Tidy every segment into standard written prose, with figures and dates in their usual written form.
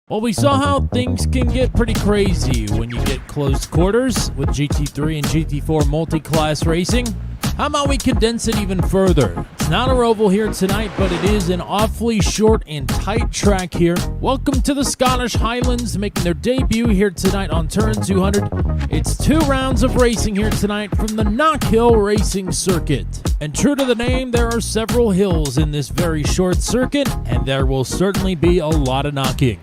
Well, we saw how things can get pretty crazy when you get close quarters with GT3 and GT4 multi-class racing. How about we condense it even further? It's not a oval here tonight, but it is an awfully short and tight track here. Welcome to the Scottish Highlands, making their debut here tonight on Turn 200. It's 2 rounds of racing here tonight from the Knockhill racing circuit. And true to the name, there are several hills in this very short circuit, and there will certainly be a lot of knocking.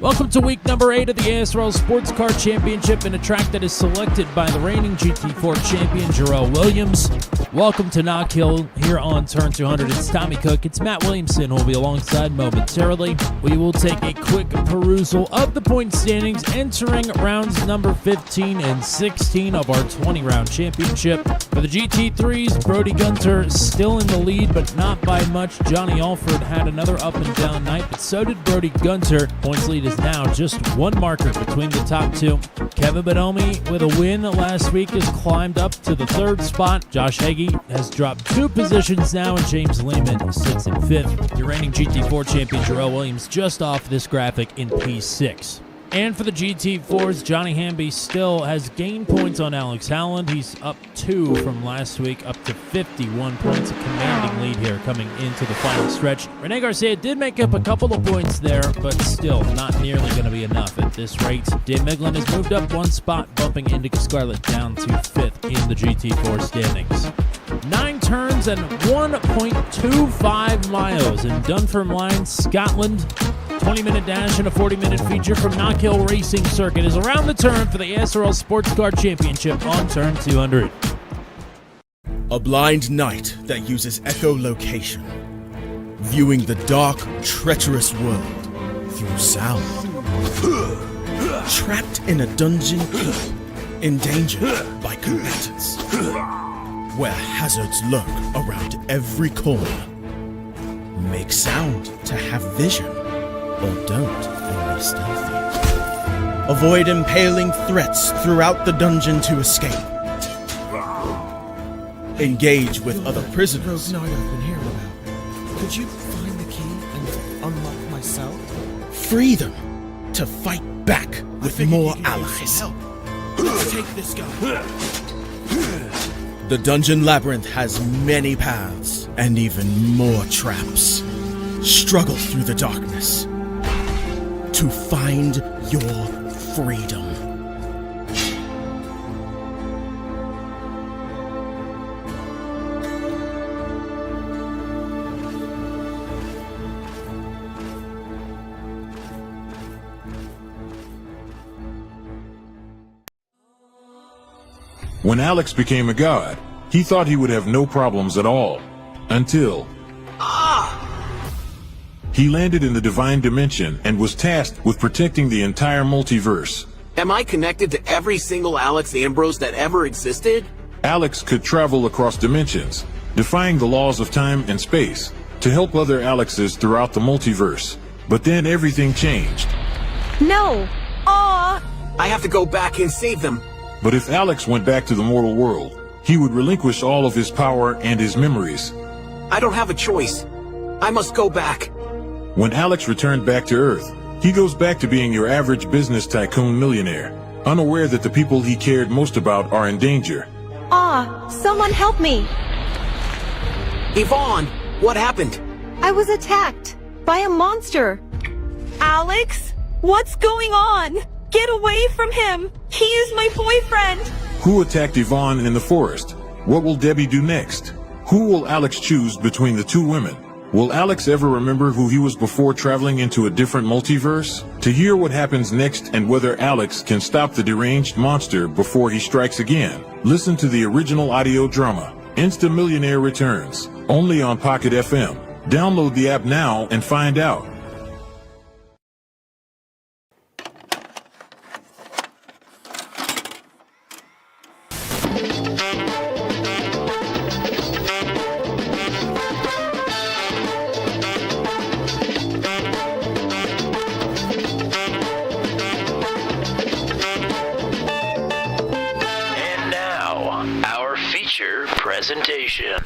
Welcome to week number 8 of the ASRL Sports Car Championship in a track that is selected by the reigning GT4 champion, Jarrell Williams. Welcome to Knockhill here on Turn 200. It's Tommy Cook. It's Matt Williamson who will be alongside momentarily. We will take a quick perusal of the point standings entering rounds number 15 and 16 of our 20-round championship. For the GT3s, Brody Gunter still in the lead, but not by much. Johnny Alford had another up-and-down night, but so did Brody Gunter. Points lead is now just one marker between the top two. Kevin Bonomi with a win last week has climbed up to the 3rd spot. Josh Hagee has dropped 2 positions now, and James Lehman sits in 5th. Your reigning GT4 champion Jarrell Williams just off this graphic in P6. And for the GT4s, Johnny Hamby still has gained points on Alex Howland. He's up 2 from last week, up to 51 points. A commanding lead here coming into the final stretch. Rene Garcia did make up a couple of points there, but still not nearly going to be enough at this rate. Dave Miglin has moved up 1 spot, bumping Indica Scarlet down to 5th in the GT4 standings. 9 turns and 1.25 miles in Dunfermline, Scotland. 20-minute dash and a 40-minute feature from Knockhill Racing Circuit is around the turn for the ASRL Sports Car Championship on Turn 200. A blind night that uses echolocation, viewing the dark, treacherous world through sound. Trapped in a dungeon, endangered by combatants, where hazards lurk around every corner. Make sound to have vision, or don't and be stealthy. Avoid impaling threats throughout the dungeon to escape. Engage with other prisoners. Rogue Knight I've been hearing about. Could you find the key and unlock my cell? Free them to fight back with more allies. Let's take this guy. The dungeon labyrinth has many paths and even more traps. Struggle through the darkness to find your freedom. When Alex became a god, he thought he would have no problems at all, until he landed in the divine dimension and was tasked with protecting the entire multiverse. Am I connected to every single Alex Ambrose that ever existed? Alex could travel across dimensions, defying the laws of time and space, to help other Alexes throughout the multiverse. But then everything changed. No! Aw! I have to go back and save them. But if Alex went back to the mortal world, he would relinquish all of his power and his memories. I don't have a choice. I must go back. When Alex returned back to Earth, he goes back to being your average business tycoon millionaire, unaware that the people he cared most about are in danger. Someone help me! Yvonne, what happened? I was attacked by a monster. Alex? What's going on? Get away from him! He is my boyfriend! Who attacked Yvonne in the forest? What will Debbie do next? Who will Alex choose between the 2 women? Will Alex ever remember who he was before traveling into a different multiverse? To hear what happens next and whether Alex can stop the deranged monster before he strikes again, listen to the original audio drama, Insta Millionaire Returns, only on Pocket FM. Download the app now and find out. Presentation.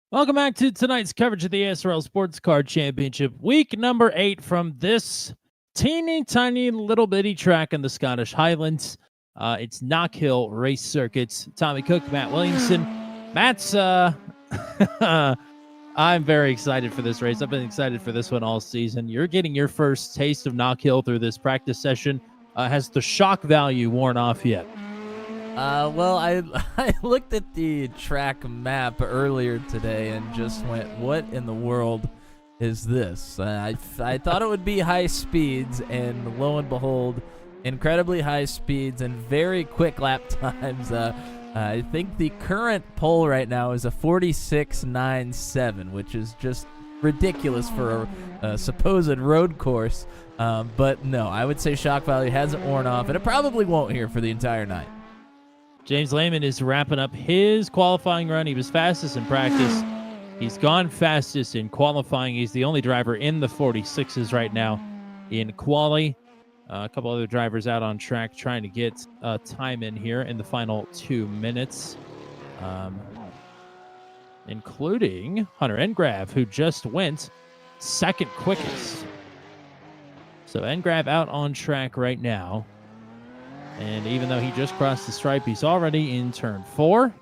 Welcome back to tonight's coverage of the ASRL Sports Car Championship, week number 8 from this teeny tiny little bitty track in the Scottish Highlands. It's Knockhill Race Circuits. Tommy Cook, Matt Williamson. Matt's, I'm very excited for this race. I've been excited for this one all season. You're getting your first taste of Knockhill through this practice session. Has the shock value worn off yet? Well, I looked at the track map earlier today and just went, what in the world is this? I thought it would be high speeds, and lo and behold, incredibly high speeds and very quick lap times. I think the current pole right now is a 46.97, which is just ridiculous for a supposed road course. But no, I would say shock value hasn't worn off, and it probably won't here for the entire night. James Lehman is wrapping up his qualifying run. He was fastest in practice. He's gone fastest in qualifying. He's the only driver in the 46s right now in quali. A couple other drivers out on track trying to get time in here in the final 2 minutes, including Hunter Engrav, who just went second quickest. So Engrav out on track right now. And even though he just crossed the stripe, he's already in turn 4.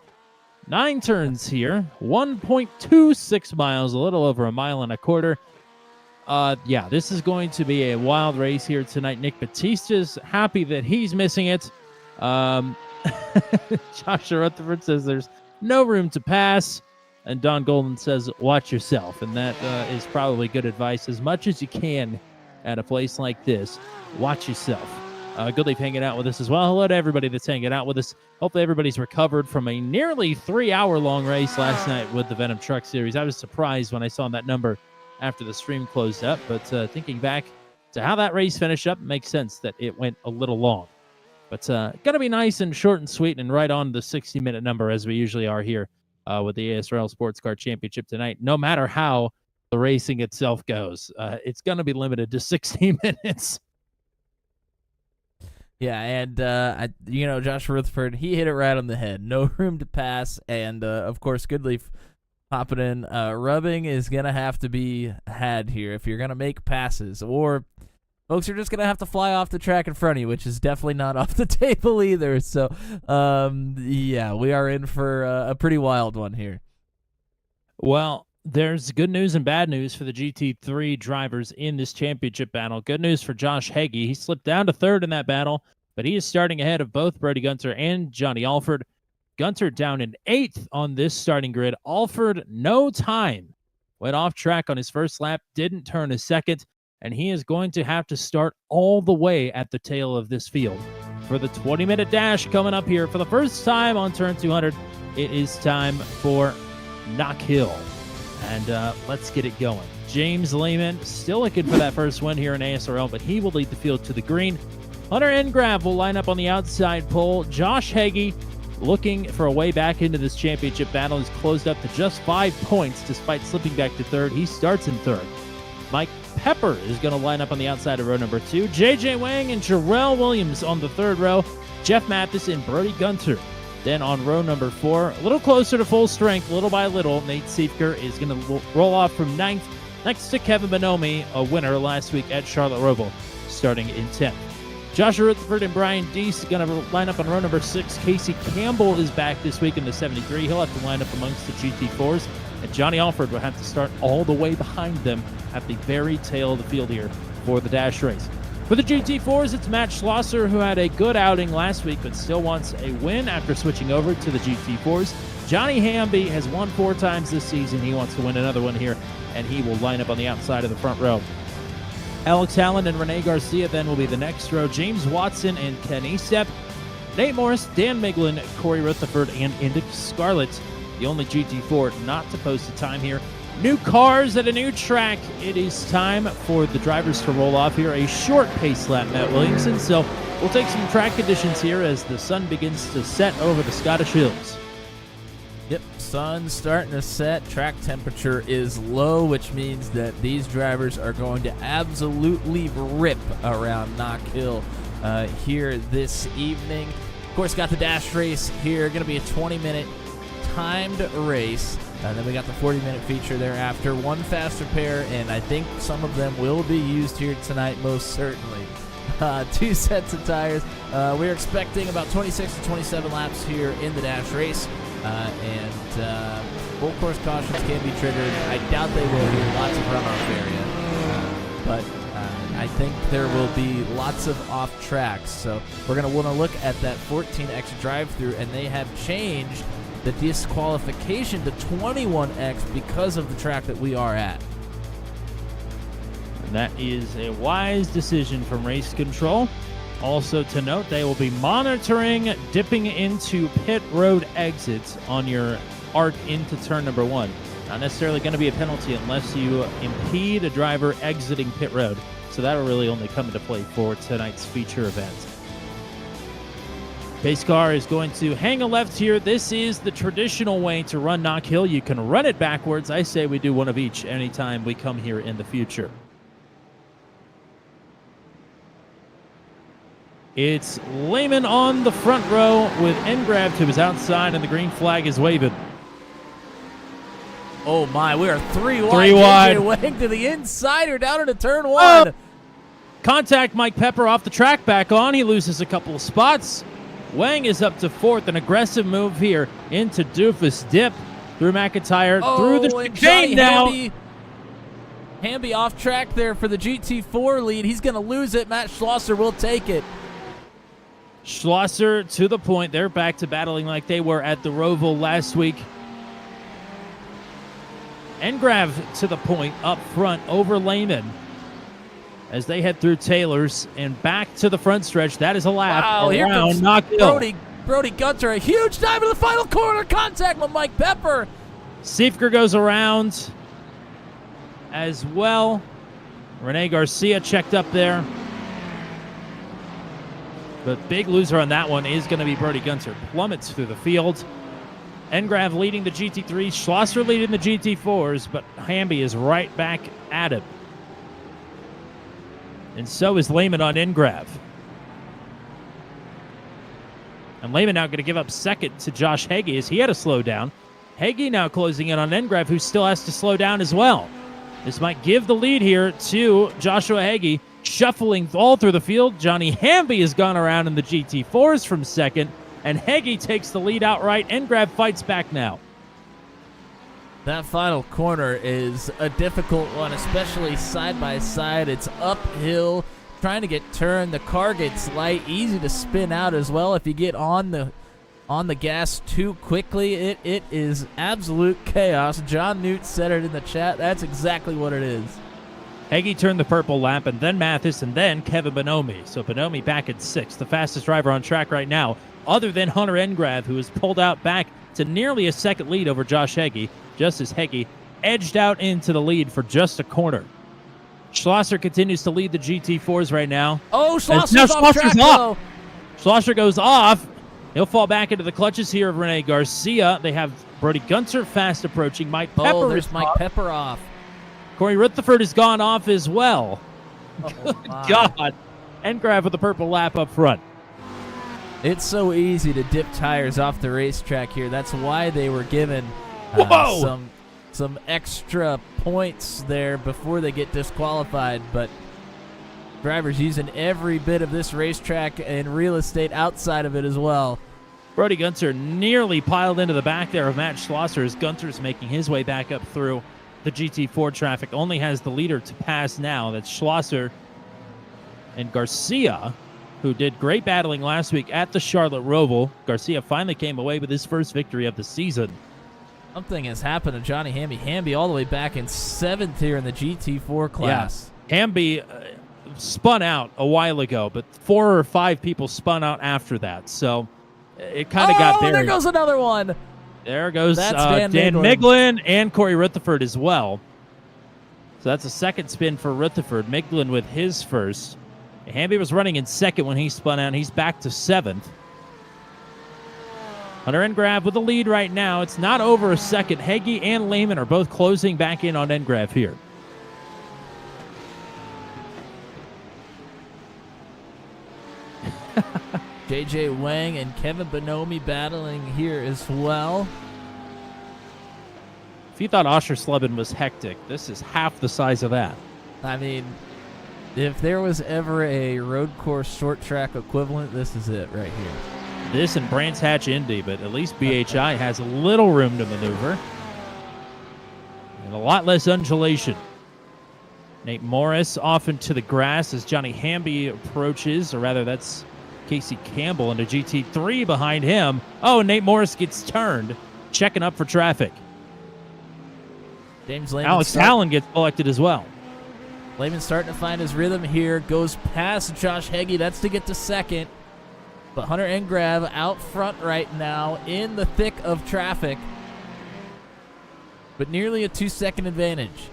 9 turns here, 1.26 miles, a little over a mile and a quarter. Yeah, this is going to be a wild race here tonight. Nick Batista's happy that he's missing it. Joshua Rutherford says there's no room to pass. And Don Golden says, watch yourself. And that is probably good advice. As much as you can at a place like this, watch yourself. Goodleaf hanging out with us as well. Hello to everybody that's hanging out with us. Hopefully everybody's recovered from a nearly 3-hour-long race last night with the Venom Truck Series. I was surprised when I saw that number after the stream closed up, but thinking back to how that race finished up, it makes sense that it went a little long. But going to be nice and short and sweet and right on the 60-minute number as we usually are here with the ASRL Sports Car Championship tonight. No matter how the racing itself goes, it's going to be limited to 60 minutes. Yeah, and, Josh Rutherford, he hit it right on the head. No room to pass, and, of course, Goodleaf popping in. Rubbing is going to have to be had here if you're going to make passes, or folks are just going to have to fly off the track in front of you, which is definitely not off the table either. So, yeah, we are in for a pretty wild one here. Well, there's good news and bad news for the GT3 drivers in this championship battle. Good news for Josh Heggie. He slipped down to third in that battle, but he is starting ahead of both Brody Gunter and Johnny Alford. Gunter down in 8th on this starting grid. Alford, no time. Went off track on his first lap, didn't turn his second, and he is going to have to start all the way at the tail of this field. For the 20-minute dash coming up here for the first time on turn 200, it is time for Knockhill. And let's get it going. James Lehman still looking for that first win here in ASRL, but he will lead the field to the green. Hunter Engrav will line up on the outside pole. Josh Heggie looking for a way back into this championship battle. He's closed up to just 5 points despite slipping back to third. He starts in third. Mike Pepper is going to line up on the outside of row number 2. JJ Wang and Jarrell Williams on the third row. Jeff Mathis and Brody Gunter. Then on row number 4, a little closer to full strength, little by little, Nate Siefker is going to roll off from 9th next to Kevin Bonomi, a winner last week at Charlotte Roval, starting in 10th. Joshua Rutherford and Brian Deese are going to line up on row number 6. Casey Campbell is back this week in the 73. He'll have to line up amongst the GT4s. And Johnny Alford will have to start all the way behind them at the very tail of the field here for the dash race. For the GT4s, it's Matt Schlosser, who had a good outing last week but still wants a win after switching over to the GT4s. Johnny Hamby has won 4 times this season. He wants to win another one here, and he will line up on the outside of the front row. Alex Allen and Renee Garcia then will be the next row. James Watson and Ken Estep. Nate Morris, Dan Miglin, Corey Rutherford, and Indy Scarlett, the only GT4 not to post a time here. New cars at a new track. It is time for the drivers to roll off here. A short pace lap, Matt Williamson. So we'll take some track conditions here as the sun begins to set over the Scottish hills. Yep, sun's starting to set. Track temperature is low, which means that these drivers are going to absolutely rip around Knockhill here this evening. Of course, got the dash race here. Going to be a 20-minute timed race. And then we got the 40-minute feature thereafter. One faster pair, and I think some of them will be used here tonight, most certainly. 2 sets of tires. We're expecting about 26 to 27 laps here in the dash race. And full course cautions can be triggered. I doubt they will here. Lots of runoff area. But I think there will be lots of off tracks. So we're going to want to look at that 14X drive-through, and they have changed the disqualification to 21X because of the track that we are at. And that is a wise decision from race control. Also to note, they will be monitoring dipping into pit road exits on your arc into turn number 1. Not necessarily going to be a penalty unless you impede a driver exiting pit road. So that will really only come into play for tonight's feature event. Pace car is going to hang a left here. This is the traditional way to run Knockhill. You can run it backwards. I say we do one of each anytime we come here in the future. It's Lehman on the front row with Engrav to his outside, and the green flag is waving. Oh my, we are 3 wide. 3 wide. Wang to the insider down into turn 1. Contact Mike Pepper off the track, back on. He loses a couple of spots. Wang is up to 4th. An aggressive move here into Doofus. Dip through McIntyre, through the chicane now. Hamby off track there for the GT4 lead. He's going to lose it. Matt Schlosser will take it. Schlosser to the point. They're back to battling like they were at the Roval last week. Engrav to the point up front over Lehman as they head through Taylor's and back to the front stretch. That is a lap around Knockhill. Brody Gunter, a huge dive in the final corner. Contact with Mike Pepper. Siefker goes around as well. Rene Garcia checked up there. But big loser on that one is going to be Brody Gunter. Plummets through the field. Engrav leading the GT3s, Schlosser leading the GT4s, but Hamby is right back at him. And so is Lehman on Engrav. And Lehman now going to give up second to Josh Heggie as he had to slow down. Heggie now closing in on Engrav, who still has to slow down as well. This might give the lead here to Joshua Heggie, shuffling all through the field. Johnny Hamby has gone around in the GT4s from second. And Heggie takes the lead outright. Engrav fights back now. That final corner is a difficult one, especially side by side. It's uphill, trying to get turned. The car gets light, easy to spin out as well. If you get on the gas too quickly, it is absolute chaos. John Newt said it in the chat. That's exactly what it is. Heggie turned the purple lap, and then Mathis, and then Kevin Bonomi. So Bonomi back at 6th, the fastest driver on track right now, other than Hunter Engrav, who has pulled out back to nearly a second lead over Josh Heggie, just as Heggie edged out into the lead for just a corner. Schlosser continues to lead the GT4s right now. Oh, Schlosser's off track, though. Schlosser goes off. He'll fall back into the clutches here of Rene Garcia. They have Brody Gunter fast approaching. Mike Pepper. Oh, there's Mike Pepper off. Corey Rutherford has gone off as well. Oh, good God. Engrav with the purple lap up front. It's so easy to dip tires off the racetrack here. That's why they were given some extra points there before they get disqualified. But drivers using every bit of this racetrack and real estate outside of it as well. Brody Gunter nearly piled into the back there of Matt Schlosser as Gunter's making his way back up through the GT4 traffic. Only has the leader to pass now. That's Schlosser and Garcia, who did great battling last week at the Charlotte Roval. Garcia finally came away with his first victory of the season. Something has happened to Johnny Hamby. Hamby all the way back in 7th here in the GT4 class. Yeah. Hamby spun out a while ago, but 4 or 5 people spun out after that. So it kind of got buried. There goes another one. There goes Dan Miglin and Corey Rutherford as well. So that's a second spin for Rutherford. Miglin with his first. Hamby was running in second when he spun out. He's back to 7th. Hunter Engrav with the lead right now. It's not over a second. Heggie and Lehman are both closing back in on Engrav here. JJ Wang and Kevin Bonomi battling here as well. If you thought Oschersleben was hectic, this is half the size of that. I mean, if there was ever a road course short track equivalent, this is it right here. This and Brands Hatch Indy, but at least BHI has a little room to maneuver. And a lot less undulation. Nate Morris off into the grass as Johnny Hamby approaches, or rather that's Casey Campbell into GT3 behind him. Oh, Nate Morris gets turned, checking up for traffic. James Lehman Alex Allen gets selected as well. Lehman starting to find his rhythm here, goes past Josh Heggie, that's to get to second. But Hunter Engrav out front right now in the thick of traffic, but nearly a 2-second advantage.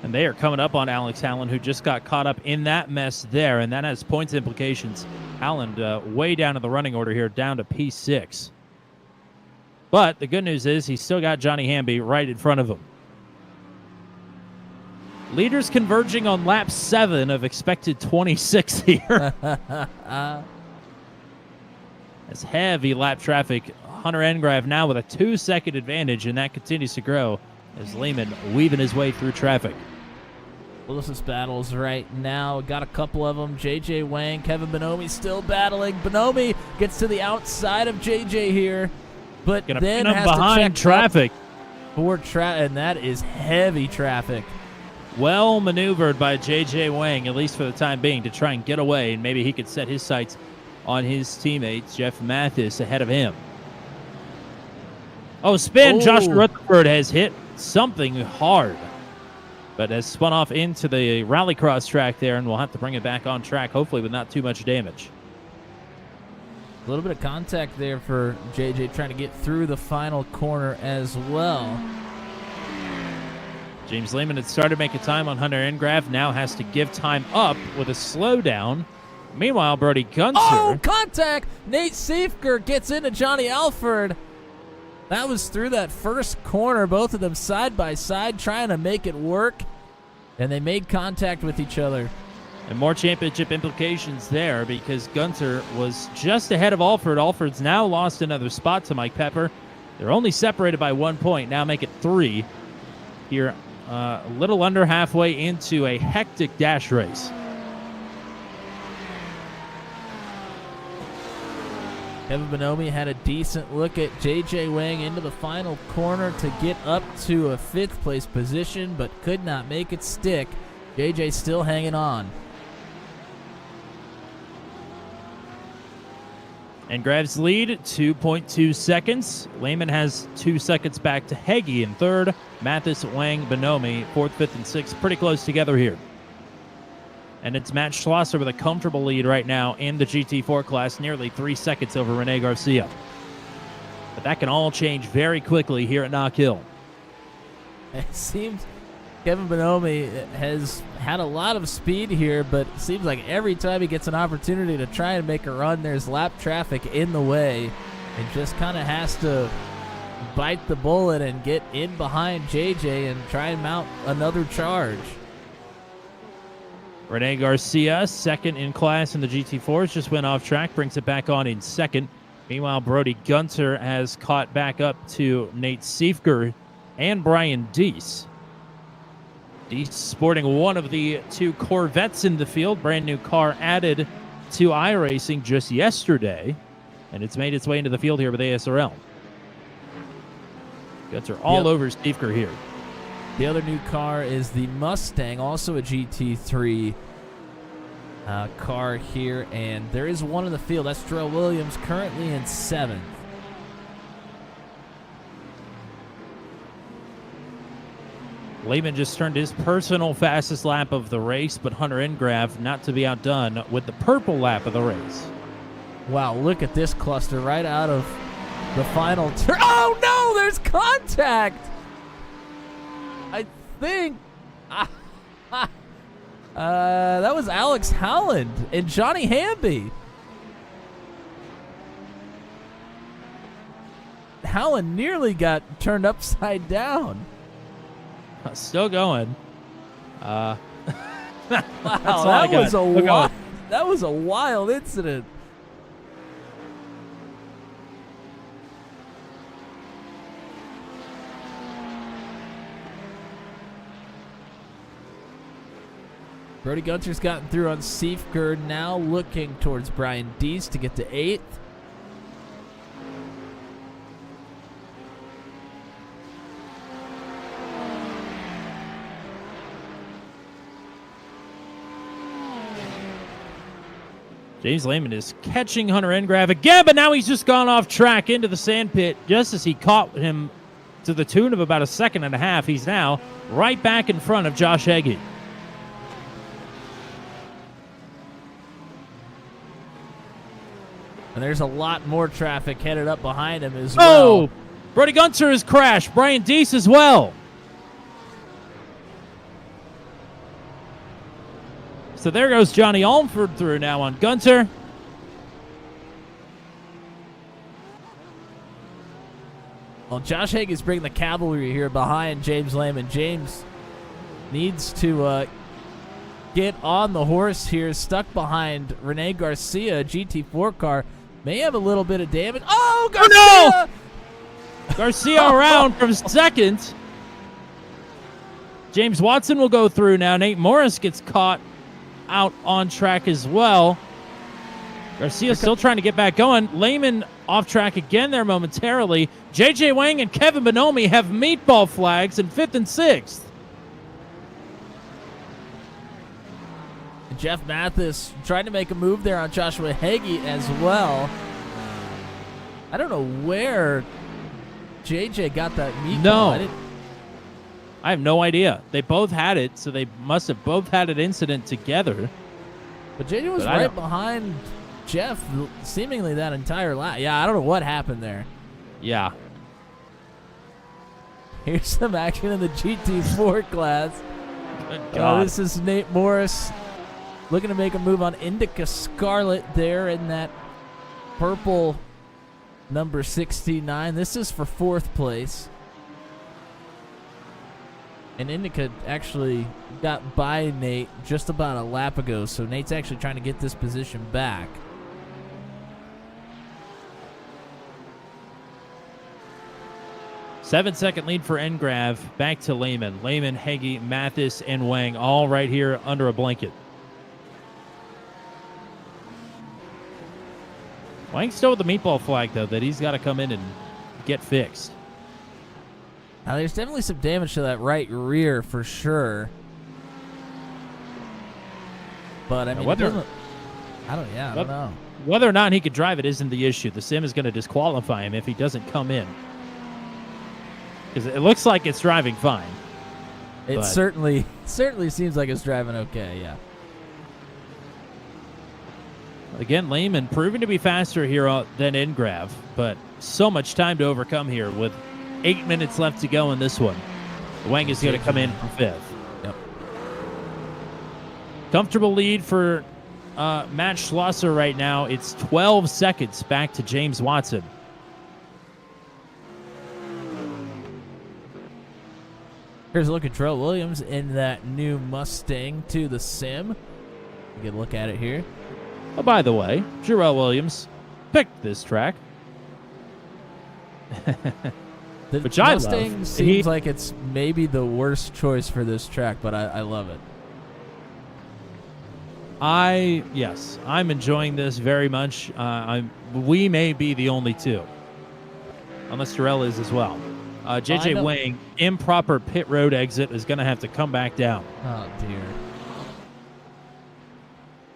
And they are coming up on Alex Allen, who just got caught up in that mess there, and that has points implications. Allen way down in the running order here, down to P6. But the good news is he's still got Johnny Hamby right in front of him. Leaders converging on lap 7 of expected 26 here. As heavy lap traffic, Hunter Engrav now with a 2-second advantage, and that continues to grow as Lehman weaving his way through traffic. Closest battles right now. Got a couple of them. JJ Wang, Kevin Bonomi still battling. Bonomi gets to the outside of JJ here, but Gonna then pin him has to behind check traffic. for and that is heavy traffic. Well maneuvered by JJ Wang, at least for the time being, to try and get away, and maybe he could set his sights on his teammates, Jeff Mathis, ahead of him. Oh, spin. Oh. Josh Rutherford has hit something hard, but has spun off into the rallycross track there, and we'll have to bring it back on track, hopefully with not too much damage. A little bit of contact there for JJ trying to get through the final corner as well. James Lehman had started making time on Hunter Engrav, now has to give time up with a slowdown. Meanwhile, Brody Gunter. Oh, contact! Nate Siefker gets into Johnny Alford. That was through that first corner, both of them side by side trying to make it work, and they made contact with each other. And more championship implications there because Gunter was just ahead of Alford. Alford's now lost another spot to Mike Pepper. They're only separated by 1 point, now make it 3 here, a little under halfway into a hectic dash race. Kevin Bonomi had a decent look at JJ Wang into the final corner to get up to a 5th place position, but could not make it stick. JJ still hanging on. And Grav's lead, 2.2 seconds. Lehman has 2 seconds back to Heggie in 3rd. Mathis, Wang, Bonomi, 4th, 5th, and 6th. Pretty close together here. And it's Matt Schlosser with a comfortable lead right now in the GT4 class, nearly 3 seconds over Rene Garcia. But that can all change very quickly here at Knockhill. It seems Kevin Bonomi has had a lot of speed here, but it seems like every time he gets an opportunity to try and make a run, there's lap traffic in the way, and just kind of has to bite the bullet and get in behind JJ and try and mount another charge. Rene Garcia, second in class in the GT4s, just went off track, brings it back on in 2nd. Meanwhile, Brody Gunter has caught back up to Nate Siefker and Brian Deese. Deese sporting one of the 2 Corvettes in the field, brand new car added to iRacing just yesterday, and it's made its way into the field here with ASRL. Gunter all over Siefker here. The other new car is the Mustang, also a GT3 car here, and there is one in the field. That's Jarrell Williams, currently in 7th. Lehman just turned his personal fastest lap of the race, but Hunter Engrav not to be outdone with the purple lap of the race. Wow, look at this cluster right out of the final turn. Oh, no, there's contact! I think that was Alex Howland and Johnny Hamby. Howland nearly got turned upside down. Still going. Wow, that was a wild incident. Brody Gunter's gotten through on Seifgerd, now looking towards Brian Deese to get to 8th. James Lehman is catching Hunter Engrav again, but now he's just gone off track into the sand pit just as he caught him to the tune of about a second and a half. He's now right back in front of Josh Heggie. And there's a lot more traffic headed up behind him as Oh! well. Brody Gunter has crashed. Brian Deese as well. So there goes Johnny Almford through now on Gunter. Well, Josh Haig is bringing the cavalry here behind James Lehman. James needs to get on the horse here, stuck behind Rene Garcia, GT4 car. May have a little bit of damage. Oh, Garcia! Oh, no! Garcia around from second. James Watson will go through now. Nate Morris gets caught out on track as well. Garcia still trying to get back going. Lehman off track again there momentarily. J.J. Wang and Kevin Bonomi have meatball flags in 5th and 6th. Jeff Mathis trying to make a move there on Joshua Heggie as well. I don't know where JJ got that meatball. No. I have no idea. They both had it, so they must have both had an incident together. But JJ was But I right don't- behind Jeff seemingly that entire lap. Yeah, I don't know what happened there. Yeah. Here's some action in the GT4 class. Good God. This is Nate Morris looking to make a move on Indica Scarlet there in that purple number 69. This is for 4th place. And Indica actually got by Nate just about a lap ago, so Nate's actually trying to get this position back. Seven-second lead for Engrav. Back to Lehman. Lehman, Heggie, Mathis, and Wang all right here under a blanket. Wang's still with the meatball flag, though, that he's got to come in and get fixed. Now, there's definitely some damage to that right rear for sure. But, I mean, whether- it doesn't- I don't know. Whether or not he could drive it isn't the issue. The sim is going to disqualify him if he doesn't come in. Because it looks like it's driving fine. It but- certainly seems like it's driving okay, yeah. Again, Lehman proving to be faster here than Engrav, but so much time to overcome here with 8 minutes left to go in this one. Wang is going to come in for 5th. Yep. Comfortable lead for Matt Schlosser right now. It's 12 seconds back to James Watson. Here's a look at Jarrell Williams in that new Mustang to the sim. You can look at it here. Oh, by the way, Jarrell Williams picked this track. The Which I Mustang love. seems like it's maybe the worst choice for this track, but I love it. Yes, I'm enjoying this very much. We may be the only two, unless Jarrell is as well. J.J. know. Wang, improper pit road exit, is going to have to come back down. Oh, dear.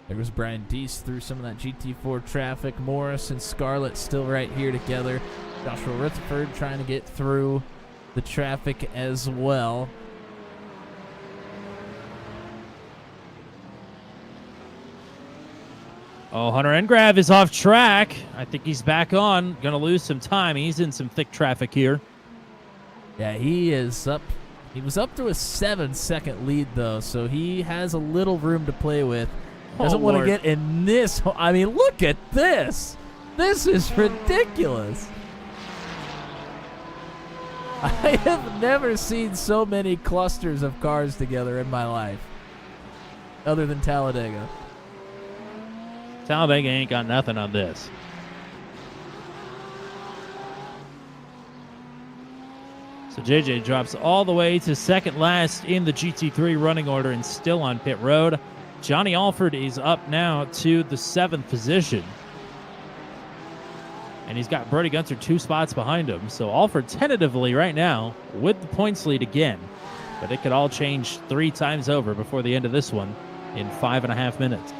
There goes Brian Deese through some of that GT4 traffic. Morris and Scarlett still right here together. Joshua Rutherford trying to get through the traffic as well. Oh, Hunter Engrav is off track. I think he's back on. Going to lose some time. He's in some thick traffic here. Yeah, he is up. He was up to a 7-second lead, though, so he has a little room to play with. Doesn't want to Lord. get in this. I mean, look at this. This is ridiculous. I have never seen so many clusters of cars together in my life, other than Talladega. Talladega ain't got nothing on this. So JJ drops all the way to second last in the GT3 running order and still on pit road. Johnny Alford is up now to the 7th position. And he's got Brody Gunter 2 spots behind him. So Alford tentatively right now with the points lead again. But it could all change 3 times over before the end of this one in 5.5 minutes.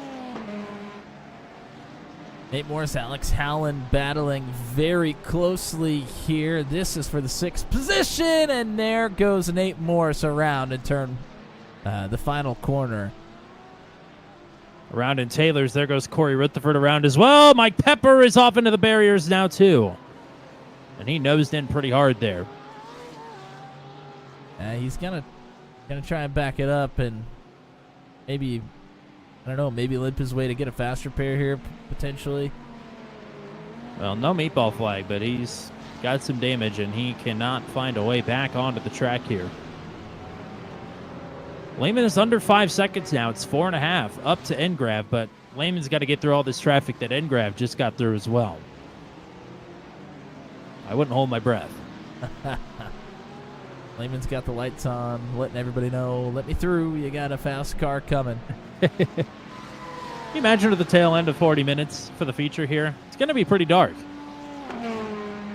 Nate Morris, Alex Howland battling very closely here. This is for the 6th position, and there goes Nate Morris around and turn the final corner. Around in Taylor's, there goes Corey Rutherford around as well. Mike Pepper is off into the barriers now too. And he nosed in pretty hard there. He's gonna try and back it up and maybe, I don't know, maybe limp his way to get a faster pair here, potentially. Well, no meatball flag, but he's got some damage, and he cannot find a way back onto the track here. Lehman is under 5 seconds now. It's 4.5 up to Engrav, but Lehman's got to get through all this traffic that Engrav just got through as well. I wouldn't hold my breath. Lehman's got the lights on, letting everybody know, let me through, you got a fast car coming. Can you imagine at the tail end of 40 minutes for the feature here? It's going to be pretty dark.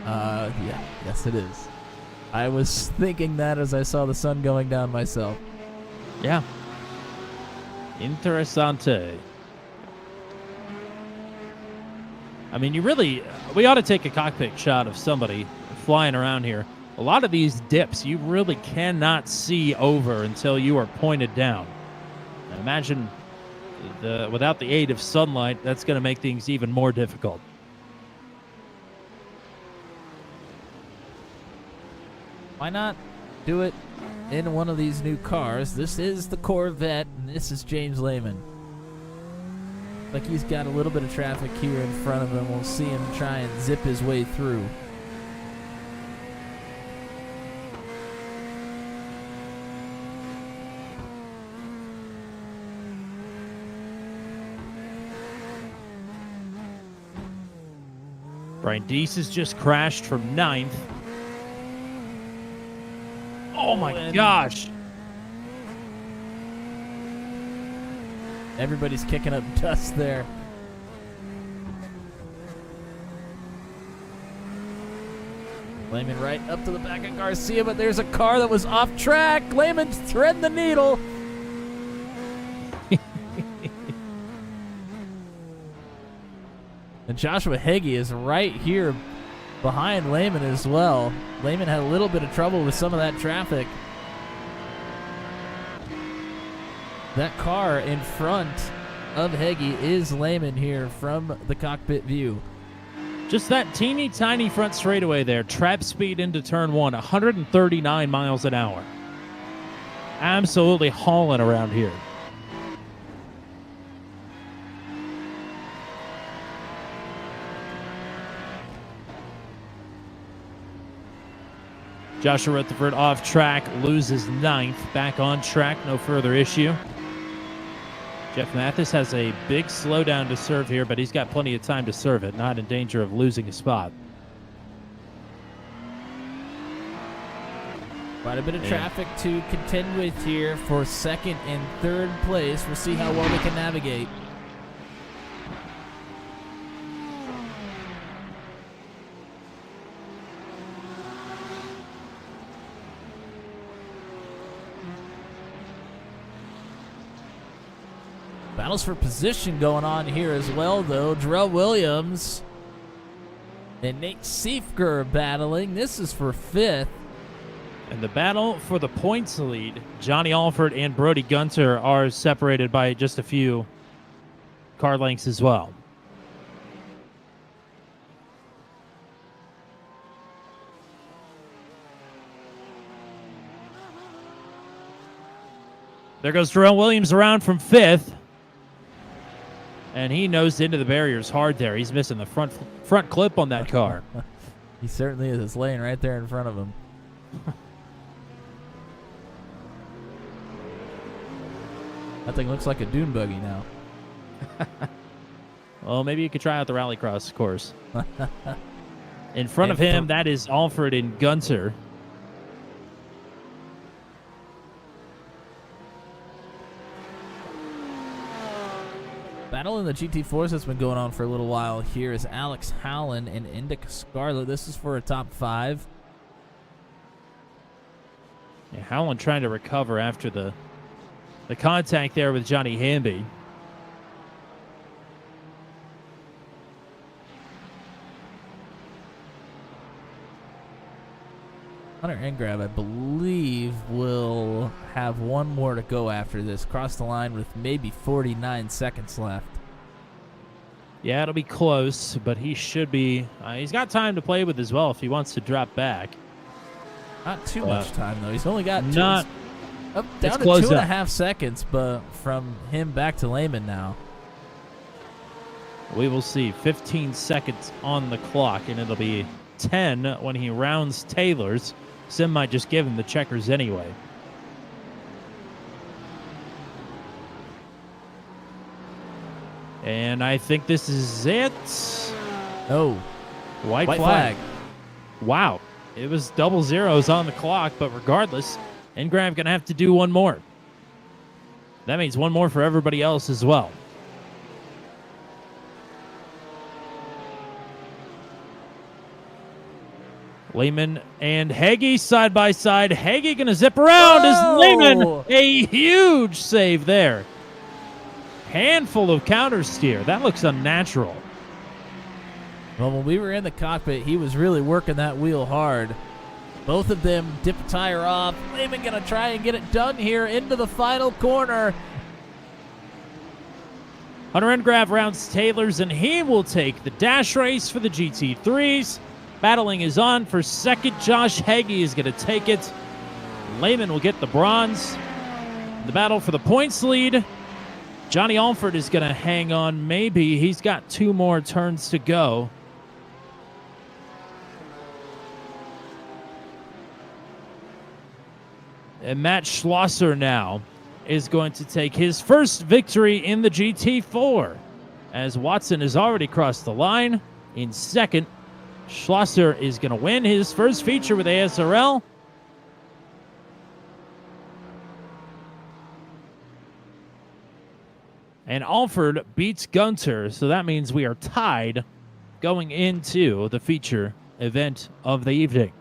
Yeah, yes it is. I was thinking that as I saw the sun going down myself. Yeah. Interessante. I mean, we ought to take a cockpit shot of somebody flying around here. A lot of these dips you really cannot see over until you are pointed down. And imagine without the aid of sunlight, that's going to make things even more difficult. Why not do it in one of these new cars? This is the Corvette, and this is James Lehman. Like he's got a little bit of traffic here in front of him. We'll see him try and zip his way through. Brian Deese has just crashed from 9th. Oh my gosh. Everybody's kicking up dust there. Lehman right up to the back of Garcia, but there's a car that was off track. Lehman's threading the needle. And Joshua Heggie is right here behind Lehman as well. Lehman had a little bit of trouble with some of that traffic. That car in front of Heggie is Lehman here from the cockpit view. Just that teeny tiny front straightaway there. Trap speed into turn 1, 139 miles an hour. Absolutely hauling around here. Joshua Rutherford off track, loses 9th. Back on track, no further issue. Jeff Mathis has a big slowdown to serve here, but he's got plenty of time to serve it, not in danger of losing a spot. Quite a bit of traffic to contend with here for 2nd and 3rd place. We'll see how well they can navigate. Battles for position going on here as well, though. Jarrell Williams and Nate Siefker battling. This is for 5th. And the battle for the points lead, Johnny Alford and Brody Gunter are separated by just a few car lengths as well. There goes Jarrell Williams around from 5th. And he nosed into the barriers hard there. He's missing the front clip on that car. He certainly is. It's laying right there in front of him. That thing looks like a dune buggy now. Well, maybe you could try out the rallycross course. In front of him, that is Alford and Gunter. battle in the GT4s that's been going on for a little while here is Alex Howland and Indica Scarlet. This is for a top 5. Yeah, Howland trying to recover after the contact there with Johnny Hamby. Hunter Engrab, I believe, will have one more to go after this. Cross the line with maybe 49 seconds left. Yeah, it'll be close, but he should be... he's got time to play with as well if he wants to drop back. Not too much time, though. He's only got not down to close 2.5 seconds, but from him back to Lehman now. We will see 15 seconds on the clock, and it'll be 10 when he rounds Taylor's. Sim might just give him the checkers anyway. And I think this is it. Oh, White flag. Wow. It was double zeros on the clock, but regardless, Engram going to have to do one more. That means one more for everybody else as well. Lehman and Hagee side by side. Hagee going to zip around as Lehman. A huge save there. Handful of counter steer. That looks unnatural. Well, when we were in the cockpit, he was really working that wheel hard. Both of them dip a tire off. Lehman going to try and get it done here into the final corner. Hunter Engrab rounds Taylor's, and he will take the dash race for the GT3s. Battling is on for second. Josh Hagee is going to take it. Lehman will get the bronze. The battle for the points lead. Johnny Alford is going to hang on. Maybe he's got 2 more turns to go. And Matt Schlosser now is going to take his first victory in the GT4, as Watson has already crossed the line in second. Schlosser is going to win his first feature with ASRL. And Alford beats Gunter, so that means we are tied going into the feature event of the evening.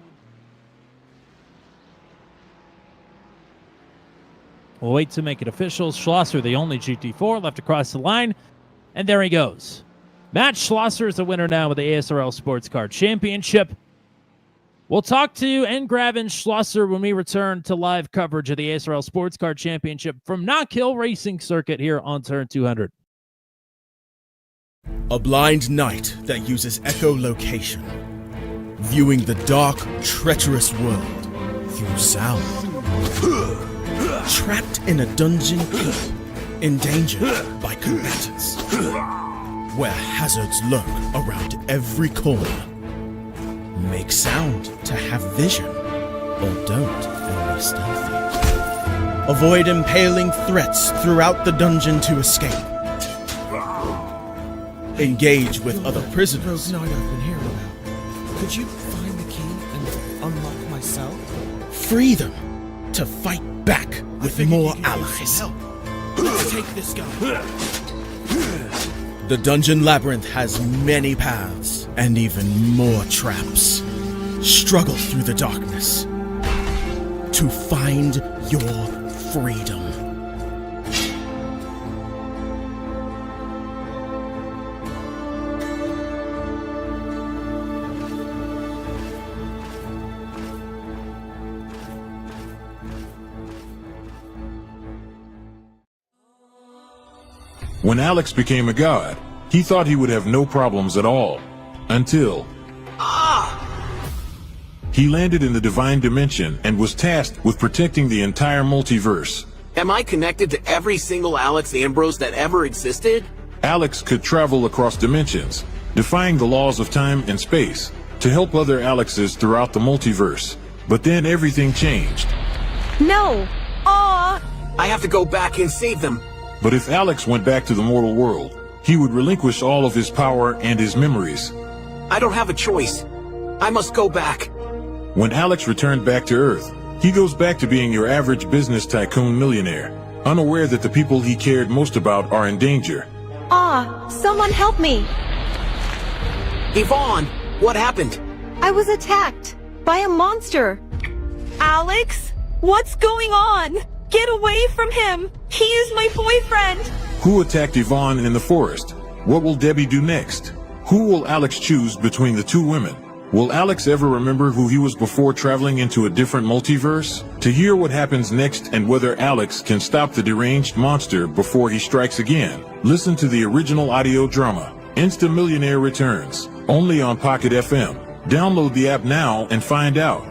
We'll wait to make it official. Schlosser, the only GT4 left across the line, and there he goes. Matt Schlosser is the winner now with the ASRL Sports Car Championship. We'll talk to Engrab and Schlosser when we return to live coverage of the ASRL Sports Car Championship from Knockhill Racing Circuit here on Turn 200. A blind knight that uses echolocation, viewing the dark, treacherous world through sound. Trapped in a dungeon, endangered by combatants, where hazards lurk around every corner. Make sound to have vision, or don't and be stealthy. Avoid impaling threats throughout the dungeon to escape. Engage with other prisoners. Rogue Knight I've been hearing about. Could you find the key and unlock my cell? Free them to fight back with more allies. Let's take this guy. The Dungeon Labyrinth has many paths and even more traps. Struggle through the darkness to find your freedom. When Alex became a god, he thought he would have no problems at all. Until... he landed in the Divine Dimension and was tasked with protecting the entire multiverse. Am I connected to every single Alex Ambrose that ever existed? Alex could travel across dimensions, defying the laws of time and space, to help other Alexes throughout the multiverse. But then everything changed. No! Aw! I have to go back and save them. But if Alex went back to the mortal world, he would relinquish all of his power and his memories. I don't have a choice. I must go back. When Alex returned back to Earth, he goes back to being your average business tycoon millionaire, unaware that the people he cared most about are in danger. Ah! Someone help me! Yvonne, what happened? I was attacked by a monster. Alex, what's going on? Get away from him! He is my boyfriend! Who attacked Yvonne in the forest? What will Debbie do next? Who will Alex choose between the two women? Will Alex ever remember who he was before traveling into a different multiverse? To hear what happens next and whether Alex can stop the deranged monster before he strikes again, listen to the original audio drama, Insta Millionaire Returns, only on Pocket FM. Download the app now and find out.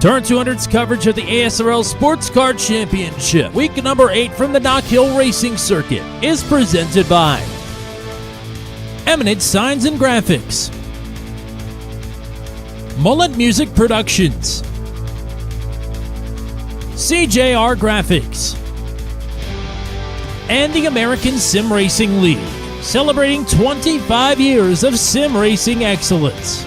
Turn 200's coverage of the ASRL Sports Car Championship, week number 8 from the Knockhill Racing Circuit, is presented by Eminent Signs and Graphics, Mullet Music Productions, CJR Graphics, and the American Sim Racing League, celebrating 25 years of sim racing excellence.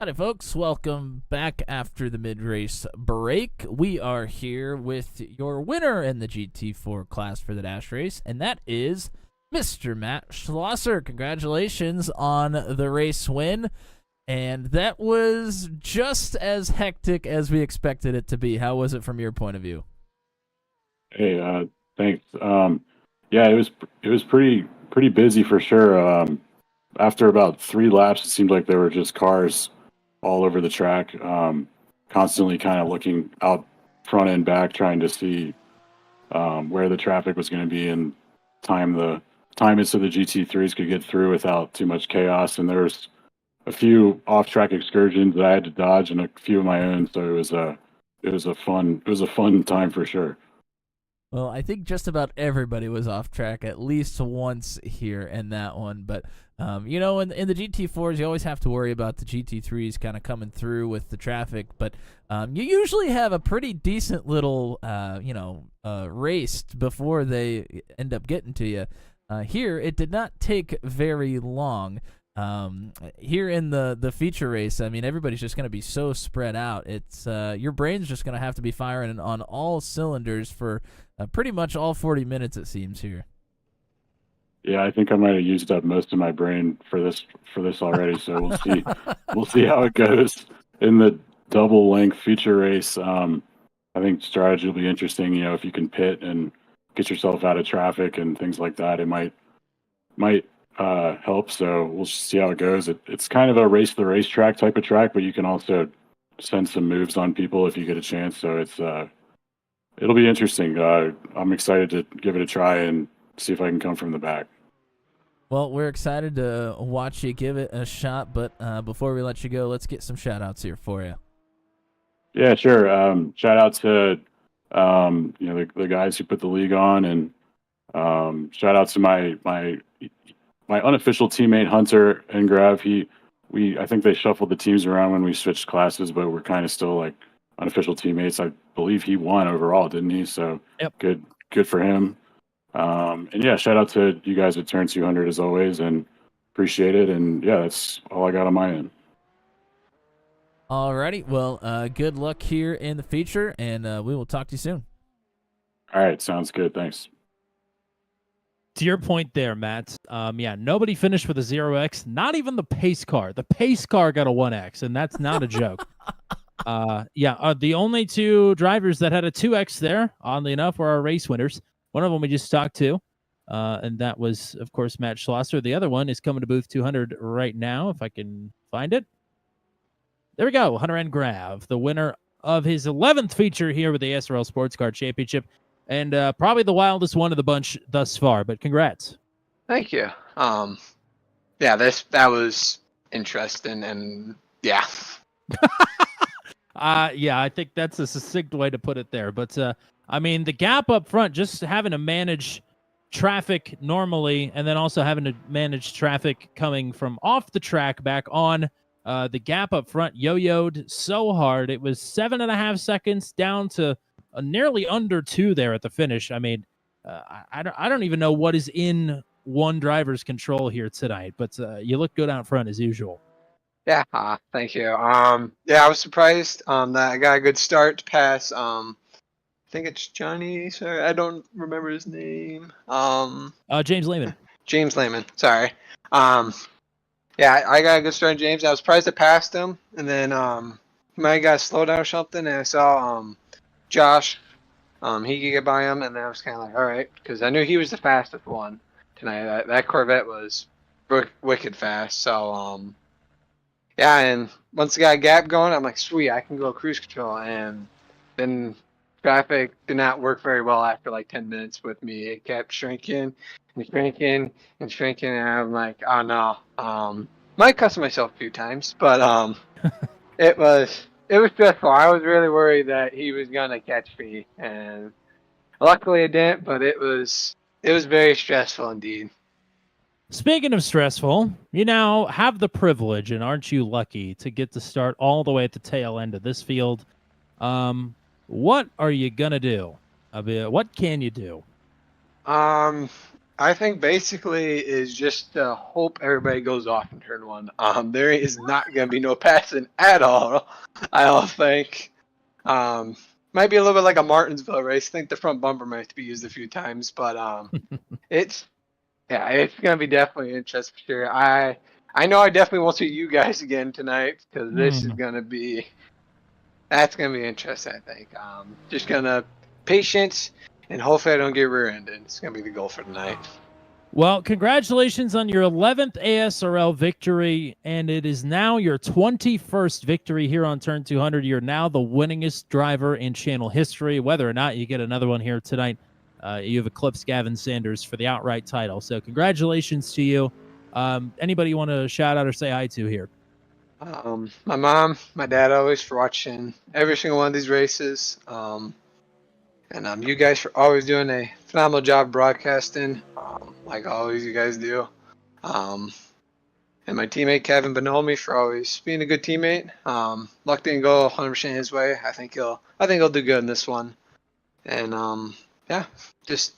Howdy folks, welcome back after the mid-race break. We are here with your winner in the GT4 class for the Dash Race, and that is Mr. Matt Schlosser. Congratulations on the race win, and that was just as hectic as we expected it to be. How was it from your point of view? Hey, thanks. Yeah, it was pretty busy for sure. After about 3 laps, it seemed like there were just cars all over the track, constantly kind of looking out front and back, trying to see where the traffic was going to be and time it so the GT3s could get through without too much chaos. And there was a few off-track excursions that I had to dodge and a few of my own, so it was a fun time for sure. Well, I think just about everybody was off track at least once here in that one. But, in the GT4s, you always have to worry about the GT3s kind of coming through with the traffic. But you usually have a pretty decent little, race before they end up getting to you. Here, it did not take very long. Here in the feature race, I mean, everybody's just going to be so spread out. It's your brain's just going to have to be firing on all cylinders for pretty much all 40 minutes, it seems here. Yeah, I think I might have used up most of my brain for this already. So we'll see. We'll see how it goes in the double length feature race. I think strategy will be interesting. You know, if you can pit and get yourself out of traffic and things like that, it might help. So we'll see how it goes. It's kind of a race the racetrack type of track, but you can also send some moves on people if you get a chance. So it'll be interesting. I'm excited to give it a try and see if I can come from the back. Well, we're excited to watch you give it a shot, but before we let you go, let's get some shout-outs here for you. Yeah, sure. Shout out to the guys who put the league on, and shout out to my unofficial teammate Hunter and Grav. I think they shuffled the teams around when we switched classes, but we're kind of still like unofficial teammates. I believe he won overall, didn't he? So yep. Good for him. And yeah, shout out to you guys at Turn 200 as always, and appreciate it. And yeah, that's all I got on my end. Alrighty, well, good luck here in the feature, and we will talk to you soon. All right, sounds good. Thanks. To your point there, Matt, nobody finished with a 0x, not even the pace car. The pace car got a 1x, and that's not a joke. The only 2 drivers that had a 2x there, oddly enough, were our race winners. One of them we just talked to, and that was, of course, Matt Schlosser. The other one is coming to booth 200 right now, if I can find it. There we go, Hunter and Grav, the winner of his 11th feature here with the ASRL Sports Car Championship, and probably the wildest one of the bunch thus far, but congrats. Thank you. That was interesting, and yeah. I think that's a succinct way to put it there, but the gap up front, just having to manage traffic normally and then also having to manage traffic coming from off the track back on The gap up front yo-yoed so hard. It was 7.5 seconds down to nearly under 2 there at the finish. I mean, I don't even know what is in one driver's control here tonight, but you look good out front as usual. Yeah, thank you. Yeah, I was surprised that I got a good start past. I think it's Johnny. Sorry, I don't remember his name. James Lehman. James Lehman. Sorry. Yeah, I got a good start, James. I was surprised I passed him, and then he might have got slowed down or something. And I saw Josh. He could get by him, and then I was kind of like, all right, because I knew he was the fastest one tonight. That Corvette was wicked fast. So yeah, and once I got a gap going, I'm like, sweet, I can go cruise control. And then traffic did not work very well after like 10 minutes with me. It kept shrinking and shrinking and shrinking, and I'm like, oh no. Might cuss myself a few times, but it was stressful. I was really worried that he was gonna catch me, and luckily it didn't. But it was very stressful indeed. Speaking of stressful, you now have the privilege, and aren't you lucky, to get to start all the way at the tail end of this field. What are you gonna do? What can you do? I think basically is just to hope everybody goes off in turn one. There is not gonna be no passing at all. I don't think. Might be a little bit like a Martinsville race. I think the front bumper might be used a few times, but it's gonna be definitely interesting for sure. I know I definitely won't see you guys again tonight, because this is gonna be interesting. I think. Just gonna patience, and hopefully I don't get rear-ended. It's gonna be the goal for tonight. Well, congratulations on your 11th ASRL victory, and it is now your 21st victory here on Turn 200. You're now the winningest driver in channel history. Whether or not you get another one here tonight, you have eclipsed Gavin Sanders for the outright title. So congratulations to you. Anybody you want to shout out or say hi to here? My mom, my dad always for watching every single one of these races. And you guys for always doing a phenomenal job broadcasting, like always you guys do. And my teammate Kevin Bonomi for always being a good teammate. Luck didn't go 100% his way. I think he'll do good in this one. And I'm just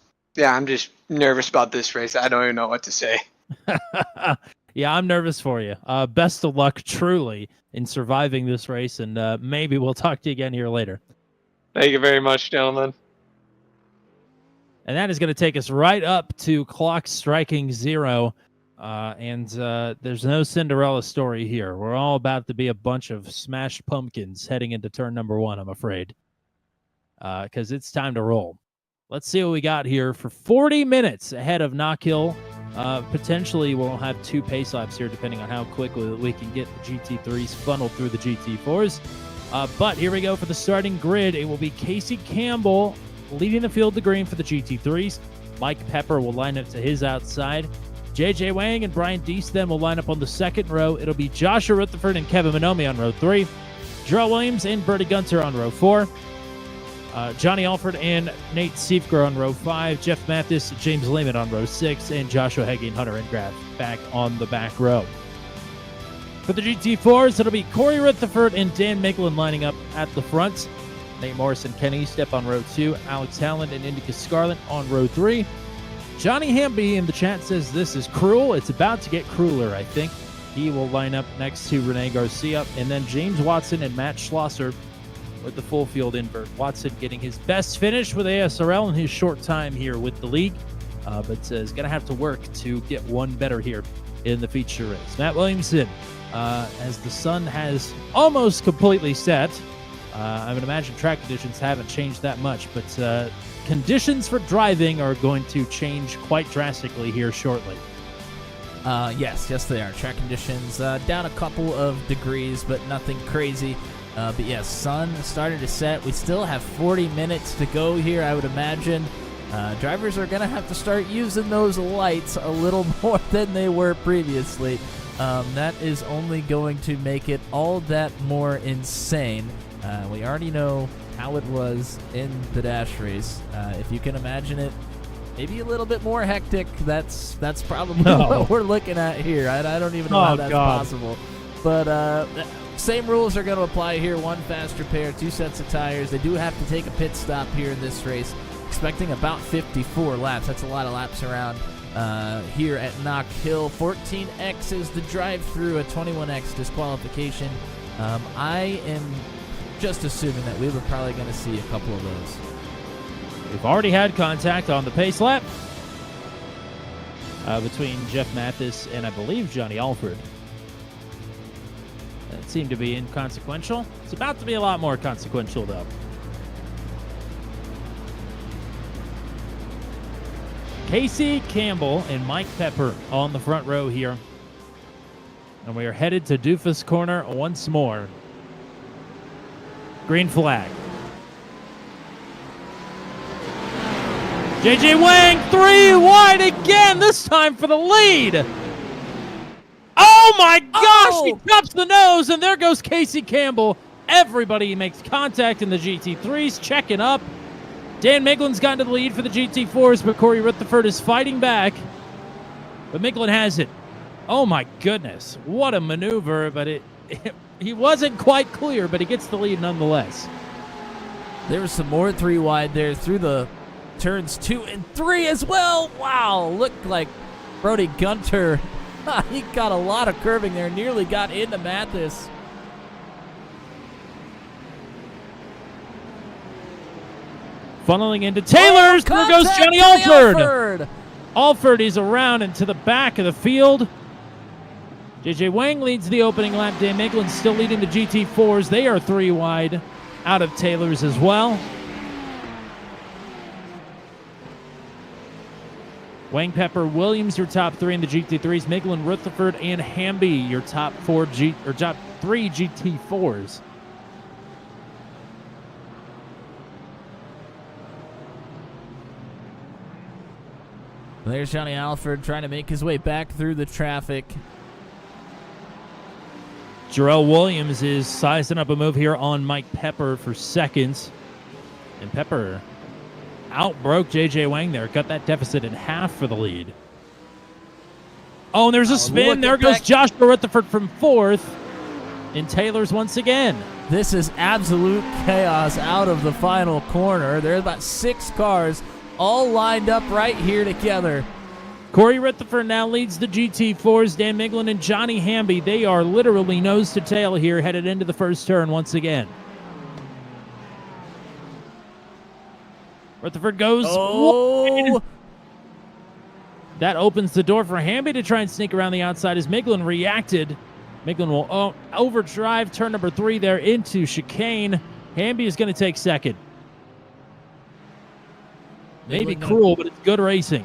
nervous about this race. I don't even know what to say. Yeah, I'm nervous for you. Best of luck, truly, in surviving this race, and maybe we'll talk to you again here later. Thank you very much, gentlemen. And that is going to take us right up to clock striking 0. And there's no Cinderella story here. We're all about to be a bunch of smashed pumpkins heading into turn number 1, I'm afraid. Because it's time to roll. Let's see what we got here for 40 minutes ahead of Knockhill. Potentially we'll have 2 pace laps here, depending on how quickly we can get the GT3s funneled through the GT4s. But here we go for the starting grid. It will be Casey Campbell leading the field to green for the GT3s. Mike Pepper will line up to his outside. JJ Wang and Brian Deese then will line up on the second row. It'll be Joshua Rutherford and Kevin Bonomi on row 3. Jarrell Williams and Bertie Gunter on row 4. Johnny Alford and Nate Siefker on row 5. Jeff Mathis, James Lehman on row 6. And Joshua Heggie and Hunter Engraff back on the back row. For the GT4s, it'll be Corey Rutherford and Dan Micklin lining up at the front. Nate Morris and Kenny Step on row 2. Alex Howland and Indica Scarlett on row 3. Johnny Hamby in the chat says this is cruel. It's about to get crueler, I think. He will line up next to Renee Garcia. And then James Watson and Matt Schlosser with the full field invert. Watson getting his best finish with ASRL in his short time here with the league. But is going to have to work to get one better here in the feature race. Matt Williamson, as the sun has almost completely set, I would imagine track conditions haven't changed that much, but conditions for driving are going to change quite drastically here shortly. Yes, they are. Track conditions down a couple of degrees, but nothing crazy. But yes, sun started to set. We still have 40 minutes to go here, I would imagine. Drivers are going to have to start using those lights a little more than they were previously. That is only going to make it all that more insane. We already know how it was in the dash race. If you can imagine it, maybe a little bit more hectic. That's probably what we're looking at here. I don't even know how that's possible. But same rules are going to apply here. One faster pair, 2 sets of tires. They do have to take a pit stop here in this race, expecting about 54 laps. That's a lot of laps around here at Knockhill. 14X is the drive-through, a 21X disqualification. I am just assuming that we were probably going to see a couple of those. We've already had contact on the pace lap between Jeff Mathis and I believe Johnny Alford. That seemed to be inconsequential. It's about to be a lot more consequential, though. Casey Campbell and Mike Pepper on the front row here. And we are headed to Doofus Corner once more. Green flag. JJ Wang, 3 wide again, this time for the lead. Oh my gosh, he drops the nose, and there goes Casey Campbell. Everybody makes contact in the GT3s, checking up. Dan Miglin's gotten to the lead for the GT4s, but Corey Rutherford is fighting back. But Miglin has it. Oh my goodness, what a maneuver, but he wasn't quite clear, but he gets the lead nonetheless. There was some more 3 wide there through the turns 2 and 3 as well. Wow, looked like Brody Gunter. He got a lot of curving there, nearly got into Mathis. Funneling into Taylor's. There goes Johnny Alford. Alford. Alford is around and to the back of the field. JJ Wang leads the opening lap. Dan Miglin's still leading the GT4s. They are 3 wide out of Taylor's as well. Wang, Pepper, Williams, your top 3 in the GT3s. Miglin, Rutherford, and Hamby, your top 3 GT4s. There's Johnny Alford trying to make his way back through the traffic. Jarrell Williams is sizing up a move here on Mike Pepper for seconds. And Pepper outbroke JJ Wang there. Cut that deficit in half for the lead. Oh, and there's a spin. There goes Joshua Rutherford from 4th. And Taylor's once again. This is absolute chaos out of the final corner. There's about 6 cars all lined up right here together. Corey Rutherford now leads the GT4s. Dan Miglin and Johnny Hamby, they are literally nose to tail here, headed into the first turn once again. Rutherford goes wide. That opens the door for Hamby to try and sneak around the outside as Miglin reacted. Miglin will overdrive turn number 3 there into chicane. Hamby is going to take second. Maybe cruel, but it's good racing.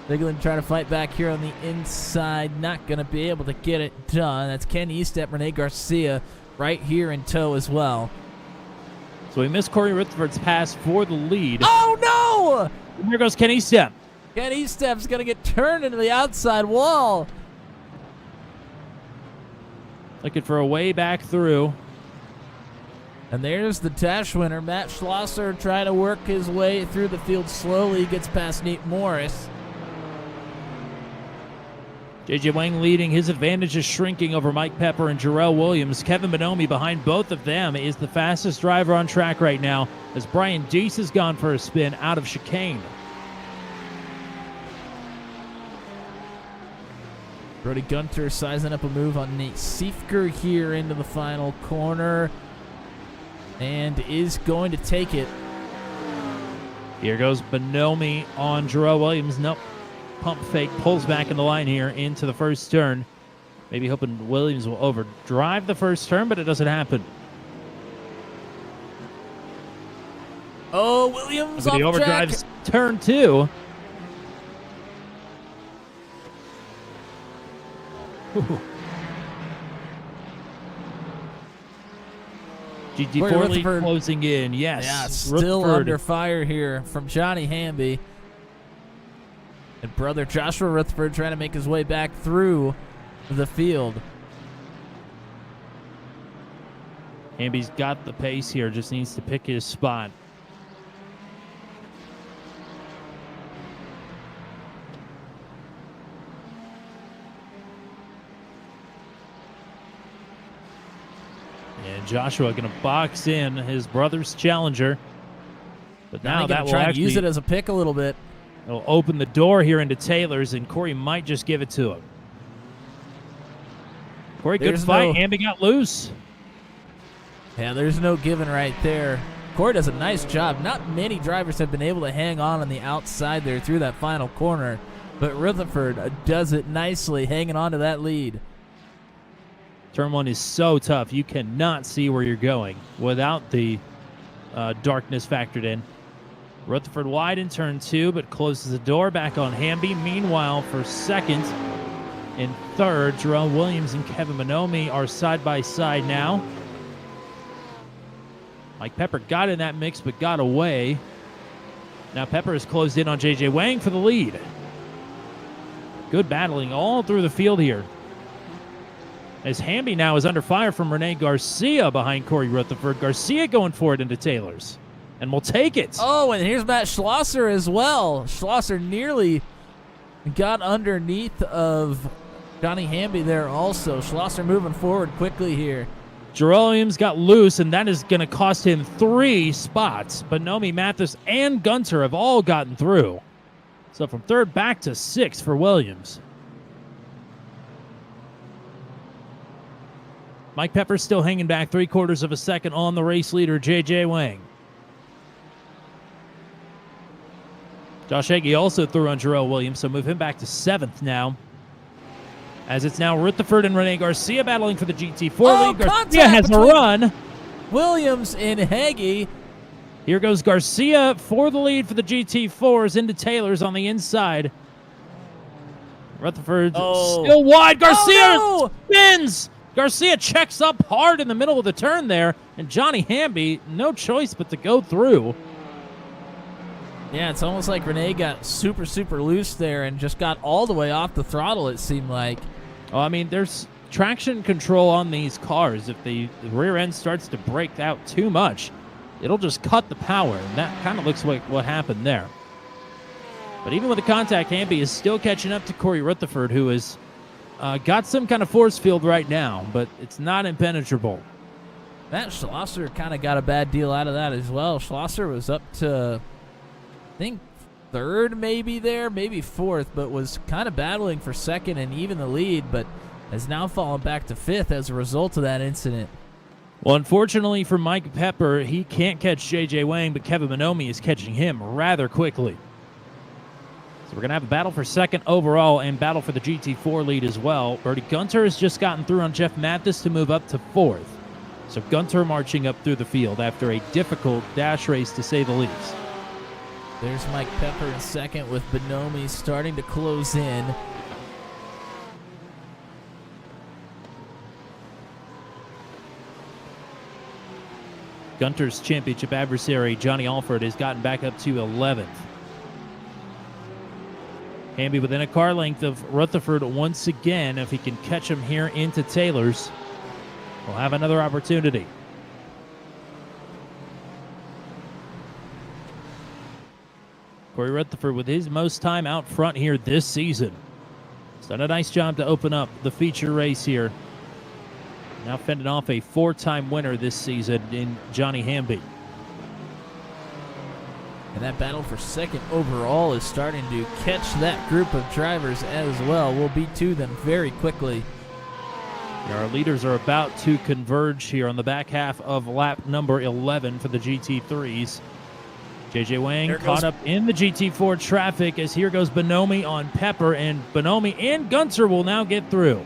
Miglin trying to fight back here on the inside. Not going to be able to get it done. That's Ken Eastep, Rene Garcia right here in tow as well. So we missed Corey Rutherford's pass for the lead. Oh, no! And there goes Ken Eastep. Ken Eastep's going to get turned into the outside wall. Looking for a way back through. And there's the dash winner, Matt Schlosser, trying to work his way through the field slowly. Gets past Nate Morris. JJ Wang leading. His advantage is shrinking over Mike Pepper and Jarrell Williams. Kevin Bonomi behind both of them is the fastest driver on track right now as Brian Deese has gone for a spin out of chicane. Brody Gunter sizing up a move on Nate Siefker here into the final corner. And is going to take it. Here goes Bonomi on Jarrell Williams. Nope. Pump fake, pulls back in the line here into the first turn. Maybe hoping Williams will overdrive the first turn, but it doesn't happen. Oh, Williams But he off track. overdrives turn 2. GT4 lead closing in, yes. Yeah, still under fire here from Johnny Hamby. And brother Joshua Rutherford trying to make his way back through the field. Hamby's got the pace here, just needs to pick his spot. And Joshua going to box in his brother's Challenger. But now that will try and actually use it as a pick a little bit. it'll open the door here into Taylor's, and Corey might just give it to him. Corey, good fight. Hamby got loose. Yeah, there's no giving right there. Corey does a nice job. Not many drivers have been able to hang on the outside there through that final corner, but Rutherford does it nicely, hanging on to that lead. Turn 1 is so tough. You cannot see where you're going without the darkness factored in. Rutherford wide in turn 2, but closes the door back on Hamby. Meanwhile, for second and third, Jarrell Williams and Kevin Bonomi are side by side now. Mike Pepper got in that mix, but got away. Now Pepper is closed in on J.J. Wang for the lead. Good battling all through the field here. As Hamby now is under fire from Rene Garcia behind Corey Rutherford. Garcia going for it into Taylor's. And will take it. Oh, and here's Matt Schlosser as well. Schlosser nearly got underneath of Johnny Hamby there also. Schlosser moving forward quickly here. Jarrell Williams got loose, and that is going to cost him 3 spots. Bonomi, Mathis, and Gunter have all gotten through. So from third back to 6th for Williams. Mike Pepper still hanging back 3/4 of a second on the race leader, J.J. Wang. Josh Hagee also threw on Jarrell Williams, so move him back to 7th now. As it's now Rutherford and Rene Garcia battling for the GT4 lead. Garcia has a run. Williams and Hagee. Here goes Garcia for the lead for the GT4s into Taylor's on the inside. Rutherford still wide. Garcia spins. Garcia checks up hard in the middle of the turn there, and Johnny Hamby, no choice but to go through. Yeah, it's almost like Rene got super, super loose there and just got all the way off the throttle, it seemed like. Oh, I mean, there's traction control on these cars. If the rear end starts to break out too much, it'll just cut the power, and that kind of looks like what happened there. But even with the contact, Hamby is still catching up to Corey Rutherford, who has got some kind of force field right now, but it's not impenetrable. Matt Schlosser kind of got a bad deal out of that as well. Schlosser was up to, I think, 3rd maybe there, maybe 4th, but was kind of battling for 2nd and even the lead, but has now fallen back to 5th as a result of that incident. Well, unfortunately for Mike Pepper, he can't catch J.J. Wang, but Kevin Bonomi is catching him rather quickly. So we're going to have a battle for 2nd overall and battle for the GT4 lead as well. Bertie Gunter has just gotten through on Jeff Mathis to move up to 4th. So Gunter marching up through the field after a difficult dash race, to say the least. There's Mike Pepper in 2nd with Bonomi starting to close in. Gunter's championship adversary, Johnny Alford, has gotten back up to 11th. Hamby within a car length of Rutherford once again. If he can catch him here into Taylor's, we'll have another opportunity. Corey Rutherford with his most time out front here this season. He's done a nice job to open up the feature race here. Now fending off a 4-time winner this season in Johnny Hamby. And that battle for 2nd overall is starting to catch that group of drivers as well. We'll be to them very quickly. Our leaders are about to converge here on the back half of lap number 11 for the GT3s. J.J. Wang caught up in the GT4 traffic as here goes Bonomi on Pepper, and Bonomi and Gunter will now get through.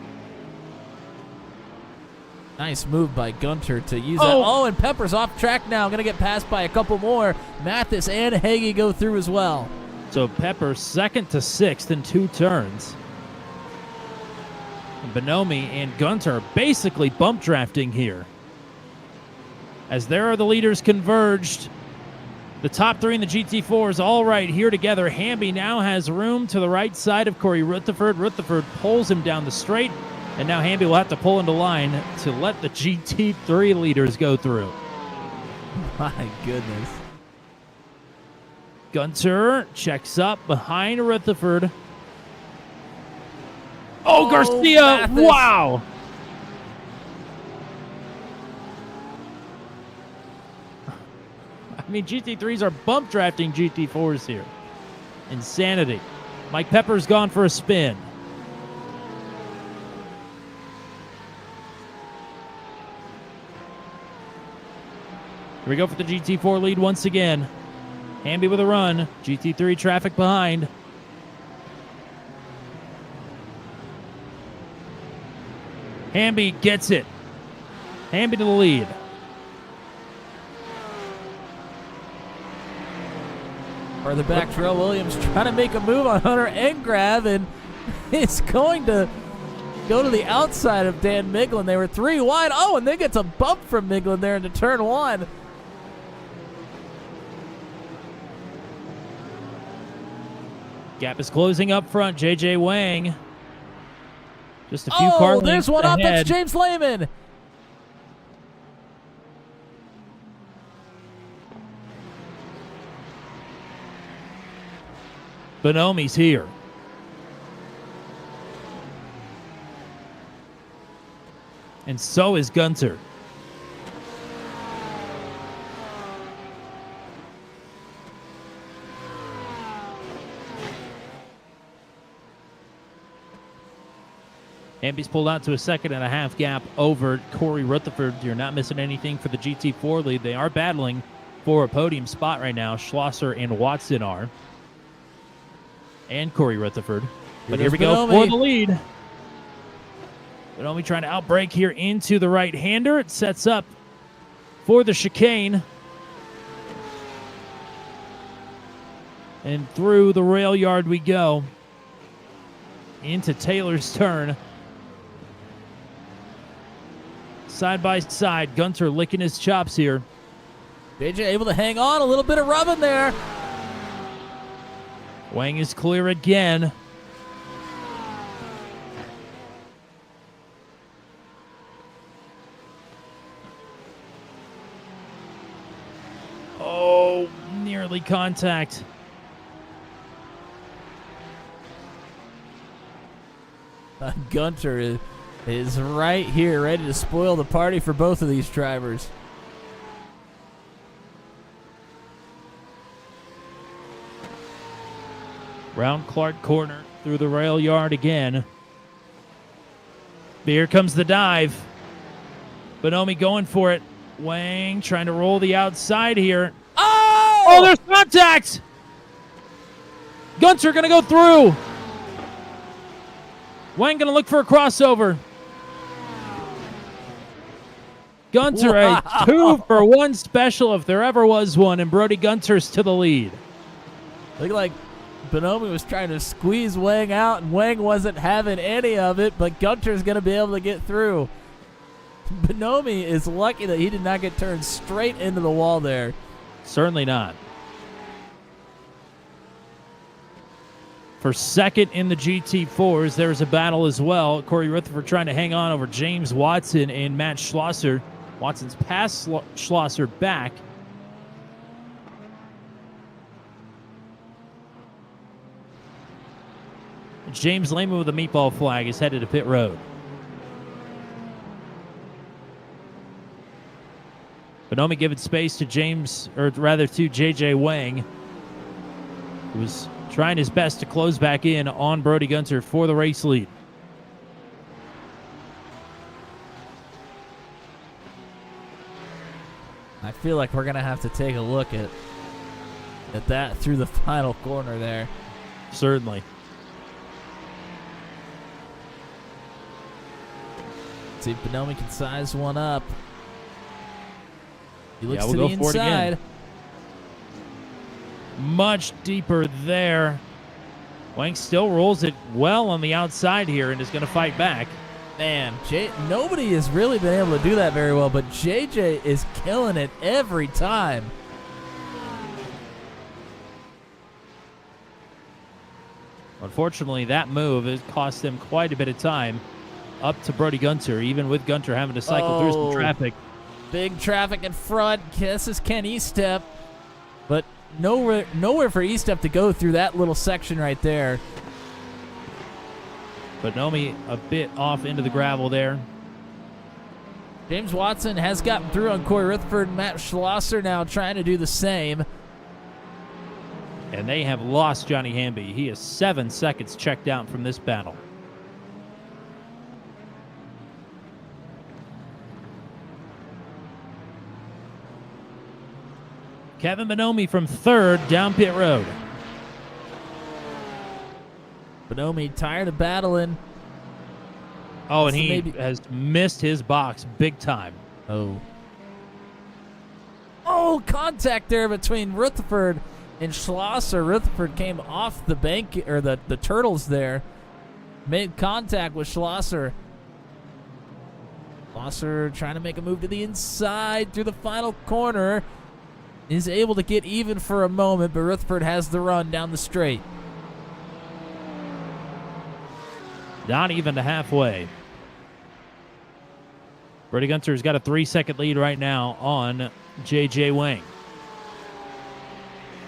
Nice move by Gunter to use that. Oh, and Pepper's off track now. Going to get passed by a couple more. Mathis and Hagee go through as well. So Pepper 2nd to 6th in 2 turns. And Bonomi and Gunter basically bump drafting here. As there are the leaders converged. The top 3 in the GT4s all right here together. Hamby now has room to the right side of Corey Rutherford. Rutherford pulls him down the straight. And now Hamby will have to pull into line to let the GT3 leaders go through. My goodness. Gunter checks up behind Rutherford. Oh, Garcia! Mathis. Wow! mean, GT3s are bump drafting GT4s here. Insanity. Mike Pepper's gone for a spin. Here we go for the GT4 lead once again. Hamby with a run. GT3 traffic behind. Hamby gets it. Hamby to the lead. Further back, Jarrell Williams trying to make a move on Hunter and grab, and it's going to go to the outside of Dan Miglin. They were 3 wide. Oh, and then gets a bump from Miglin there into turn 1. Gap is closing up front. JJ Wang. Just a few car lengths there's one up. ahead. That's James Lehman. Bonomi's here. And so is Gunter. Hamby's pulled out to a 2.5 gap over Corey Rutherford. You're not missing anything for the GT4 lead. They are battling for a podium spot right now. Schlosser and Watson are. And Corey Rutherford. But here we go for the lead. Bonomi trying to outbrake here into the right-hander. It sets up for the chicane. And through the rail yard we go. Into Taylor's turn. Side by side, Gunter licking his chops here. JJ able to hang on, a little bit of rubbing there. Wang is clear again. Oh, nearly contact. Gunter is right here, ready to spoil the party for both of these drivers. Round Clark corner through the rail yard again. Here comes the dive. Bonomi going for it. Wang trying to roll the outside here. Oh, there's contact! Gunter going to go through. Wang going to look for a crossover. Gunter, a 2-for-1 special if there ever was one, and Brody Gunter's to the lead. Looked like Bonomi was trying to squeeze Wang out, and Wang wasn't having any of it, but Gunter's going to be able to get through. Bonomi is lucky that he did not get turned straight into the wall there. Certainly not. For second in the GT4s, there's a battle as well. Corey Rutherford trying to hang on over James Watson and Matt Schlosser. Watson's passed Schlosser back. James Lehman with a meatball flag is headed to pit road. Bonomi giving space to JJ Wang, who was trying his best to close back in on Brody Gunter for the race lead. I feel like we're going to have to take a look at that through the final corner there. Certainly. See if Bonomi can size one up. He looks we'll to go the for it again. inside. Much deeper there. Wang still rolls it well on the outside here and is going to fight back. Man, nobody has really been able to do that very well, but JJ is killing it every time. Unfortunately, that move has cost them quite a bit of time up to Brody Gunter, even with Gunter having to cycle through some traffic. Big traffic in front. This is Ken Eastep, but nowhere for Eastep to go through that little section right there. Bonomi a bit off into the gravel there. James Watson has gotten through on Corey Rutherford. Matt Schlosser now trying to do the same. And they have lost Johnny Hamby. He is 7 seconds checked out from this battle. Kevin Bonomi from third down pit road. Bonomi tired of battling. Oh, and he has missed his box big time. Oh, contact there between Rutherford and Schlosser. Rutherford came off the bank, or the turtles there. Made contact with Schlosser. Schlosser trying to make a move to the inside through the final corner. Is able to get even for a moment, but Rutherford has the run down the straight. Not even to halfway. Brody Gunter's got a 3-second lead right now on J.J. Wang.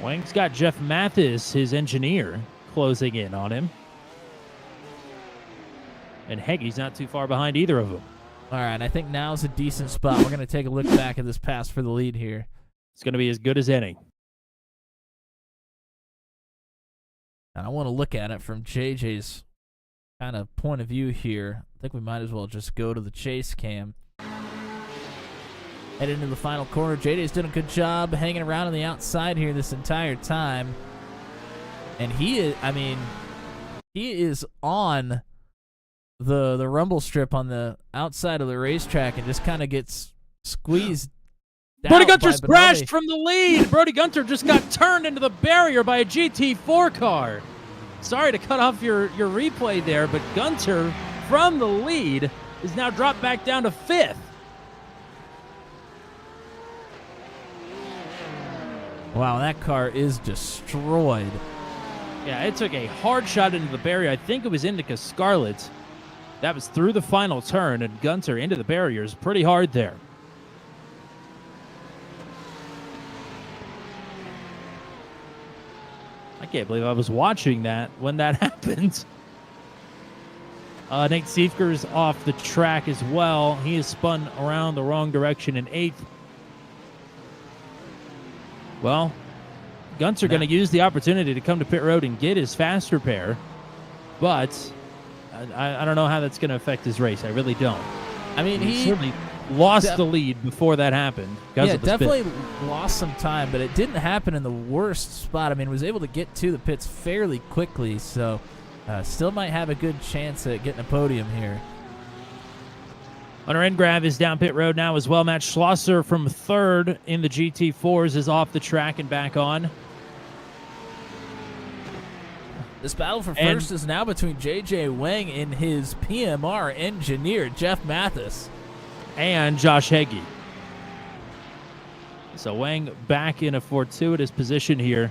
Wang's got Jeff Mathis, his engineer, closing in on him. And Heggy's not too far behind either of them. All right, I think now's a decent spot. We're going to take a look back at this pass for the lead here. It's going to be as good as any. And I want to look at it from JJ's kind of point of view here. I think we might as well just go to the chase cam. Headed into the final corner. JJ's done a good job hanging around on the outside here this entire time. And he is on the rumble strip on the outside of the racetrack and just kind of gets squeezed. Brody Gunter's crashed from the lead. Brody Gunter just got turned into the barrier by a GT4 car. Sorry to cut off your replay there, but Gunter from the lead is now dropped back down to 5th. Wow, that car is destroyed. Yeah, it took a hard shot into the barrier. I think it was Indica Scarlet. That was through the final turn, and Gunter into the barriers pretty hard there. I can't believe I was watching that when that happened. Nate Siefker's off the track as well. He is spun around the wrong direction in 8th. Well, Gunter going to use the opportunity to come to pit road and get his faster pair, but I don't know how that's going to affect his race. I really don't. I mean, he certainly lost the lead before that happened. Yeah, definitely lost some time, but it didn't happen in the worst spot. I mean, was able to get to the pits fairly quickly, so still might have a good chance at getting a podium here. Hunter Engrav is down pit road now as well. Matt Schlosser from 3rd in the GT4s is off the track and back on. This battle for first is now between J.J. Wang and his PMR engineer, Jeff Mathis. And Josh Heggie. So Wang back in a fortuitous position here.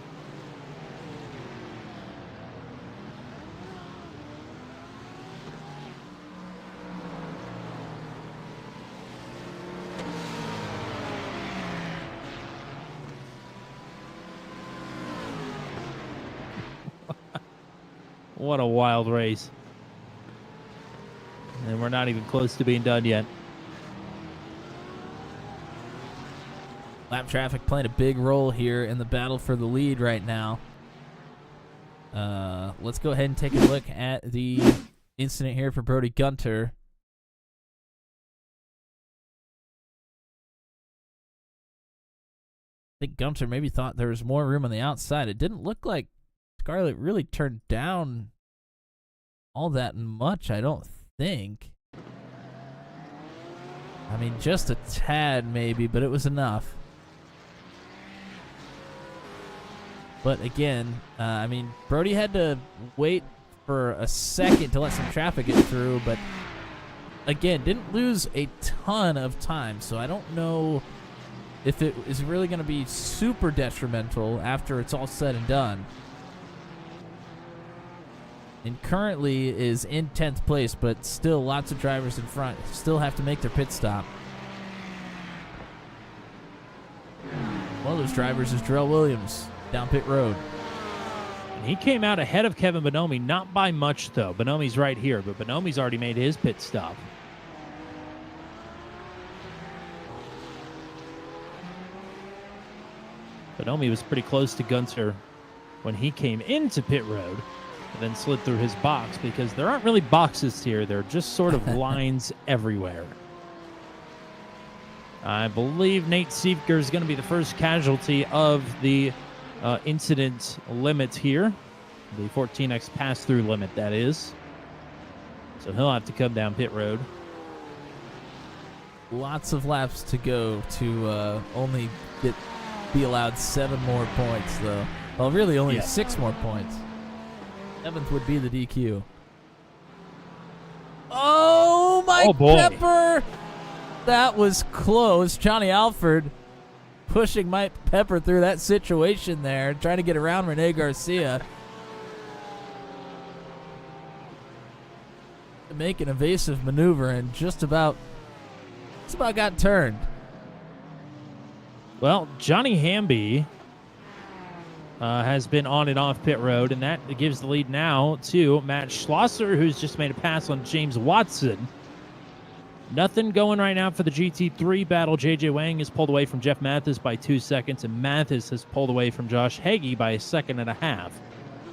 What a wild race. And we're not even close to being done yet. Lap traffic playing a big role here in the battle for the lead right now. Let's go ahead and take a look at the incident here for Brody Gunter. I think Gunter maybe thought there was more room on the outside. It didn't look like Scarlett really turned down all that much, I don't think. I mean, just a tad maybe, but it was enough. But again, I mean, Brody had to wait for a second to let some traffic get through, but again, didn't lose a ton of time, so I don't know if it is really going to be super detrimental after it's all said and done. And currently is in 10th place, but still lots of drivers in front still have to make their pit stop. One of those drivers is Jarrell Williams down pit road. And he came out ahead of Kevin Bonomi, not by much though. Bonomi's right here, but Bonomi's already made his pit stop. Bonomi was pretty close to Gunter when he came into pit road and then slid through his box because there aren't really boxes here. They're just sort of lines everywhere. I believe Nate Siefker is going to be the first casualty of the incident limit here. The 14x pass-through limit, that is. So he'll have to come down pit road. Lots of laps to go to only be allowed 7 more points, though. Well, really only 6 more points. 7th would be the DQ. Oh, Mike Pepper! That was close. Johnny Alford pushing Mike Pepper through that situation there, trying to get around Rene Garcia. To make an evasive maneuver and just about got turned. Well, Johnny Hamby has been on and off pit road, and that gives the lead now to Matt Schlosser, who's just made a pass on James Watson. Nothing going right now for the GT3 battle. J.J. Wang has pulled away from Jeff Mathis by 2 seconds, and Mathis has pulled away from Josh Hagee by 1.5 seconds.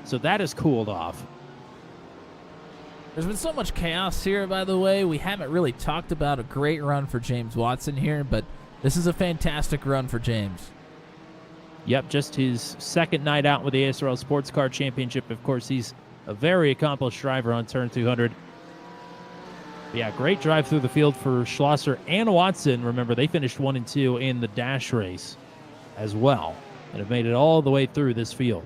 So that has cooled off. There's been so much chaos here, by the way. We haven't really talked about a great run for James Watson here, but this is a fantastic run for James. Yep, just his second night out with the ASRL Sports Car Championship. Of course, he's a very accomplished driver on turn 200. But yeah, great drive through the field for Schlosser and Watson. Remember, they finished 1 and 2 in the dash race as well and have made it all the way through this field.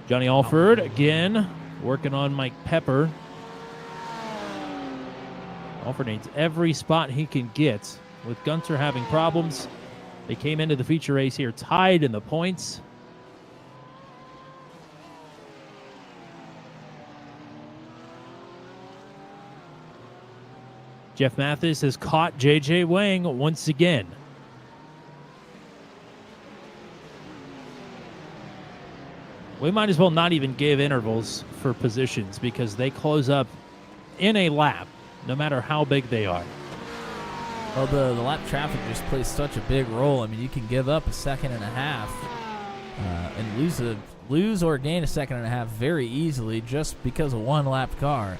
Johnny Alford, again, working on Mike Pepper. Alford needs every spot he can get. With Gunter having problems, they came into the feature race here tied in the points. Jeff Mathis has caught J.J. Wang once again. We might as well not even give intervals for positions because they close up in a lap, no matter how big they are. Well, the lap traffic just plays such a big role. I mean, you can give up 1.5 seconds and lose or gain 1.5 seconds very easily just because of one lap car.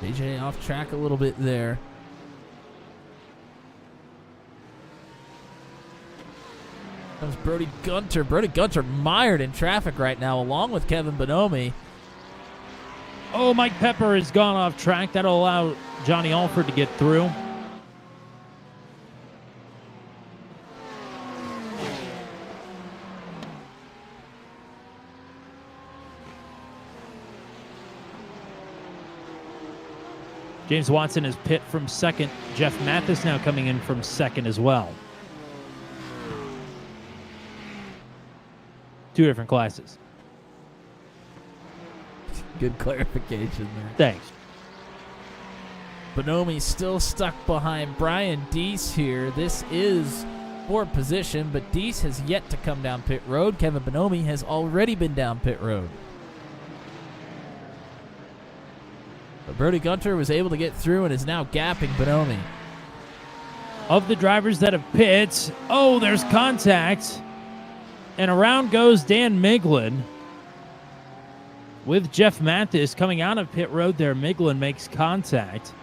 JJ off track a little bit there. Comes Brody Gunter. Brody Gunter mired in traffic right now, along with Kevin Bonomi. Oh, Mike Pepper has gone off track. That'll allow Johnny Alford to get through. James Watson is pit from second. Jeff Mathis now coming in from second as well. 2 different classes. Good clarification there. Thanks. Bonomi still stuck behind Brian Deese here. This is for position, but Deese has yet to come down pit road. Kevin Bonomi has already been down pit road. But Brody Gunter was able to get through and is now gapping Bonomi. Of the drivers that have pit, oh, there's contact. And around goes Dan Miglin. With Jeff Mathis coming out of pit road there, Miglin makes contact.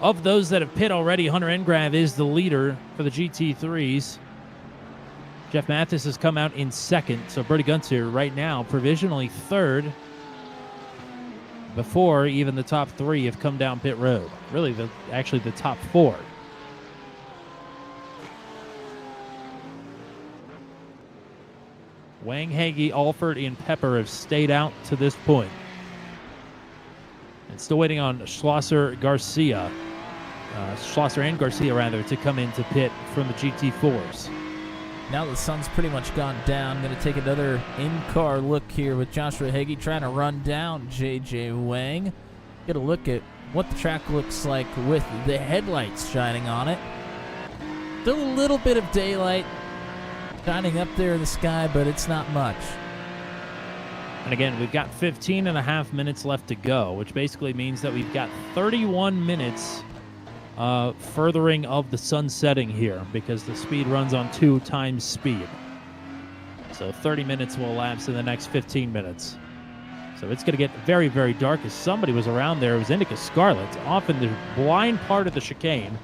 Of those that have pit already, Hunter Engrav is the leader for the GT3s. Jeff Mathis has come out in second, so Brody Gunter right now provisionally third before even the top 3 have come down pit road. Really, actually the top 4. Wang, Hagee, Alford, and Pepper have stayed out to this point. And still waiting on Schlosser and Garcia, to come into pit from the GT4s. Now the sun's pretty much gone down. I'm going to take another in-car look here with Joshua Hagee trying to run down J.J. Wang. Get a look at what the track looks like with the headlights shining on it. Still a little bit of daylight shining up there in the sky, but it's not much. And again, we've got 15 and a half minutes left to go, which basically means that we've got 31 minutes furthering of the sun setting here because the speed runs on 2 times speed. So 30 minutes will elapse in the next 15 minutes. So it's going to get very, very dark as somebody was around there. It was Indica Scarlet off in the blind part of the chicane.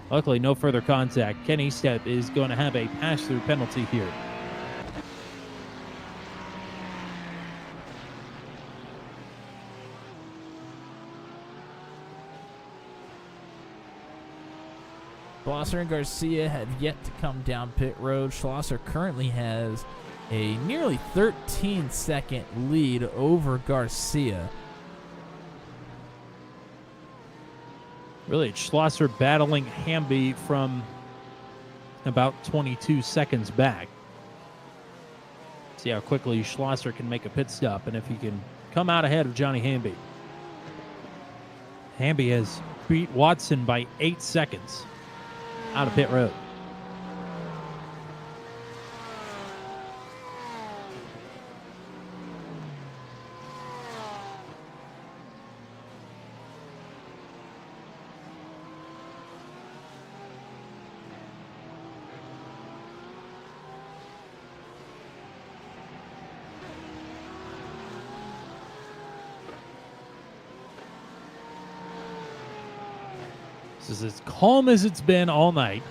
Luckily, no further contact. Ken Estep is going to have a pass-through penalty here. Schlosser and Garcia have yet to come down pit road. Schlosser currently has a nearly 13-second lead over Garcia. Really, Schlosser battling Hamby from about 22 seconds back. See how quickly Schlosser can make a pit stop and if he can come out ahead of Johnny Hamby. Hamby has beat Watson by 8 seconds out of pit road. This is as calm as it's been all night.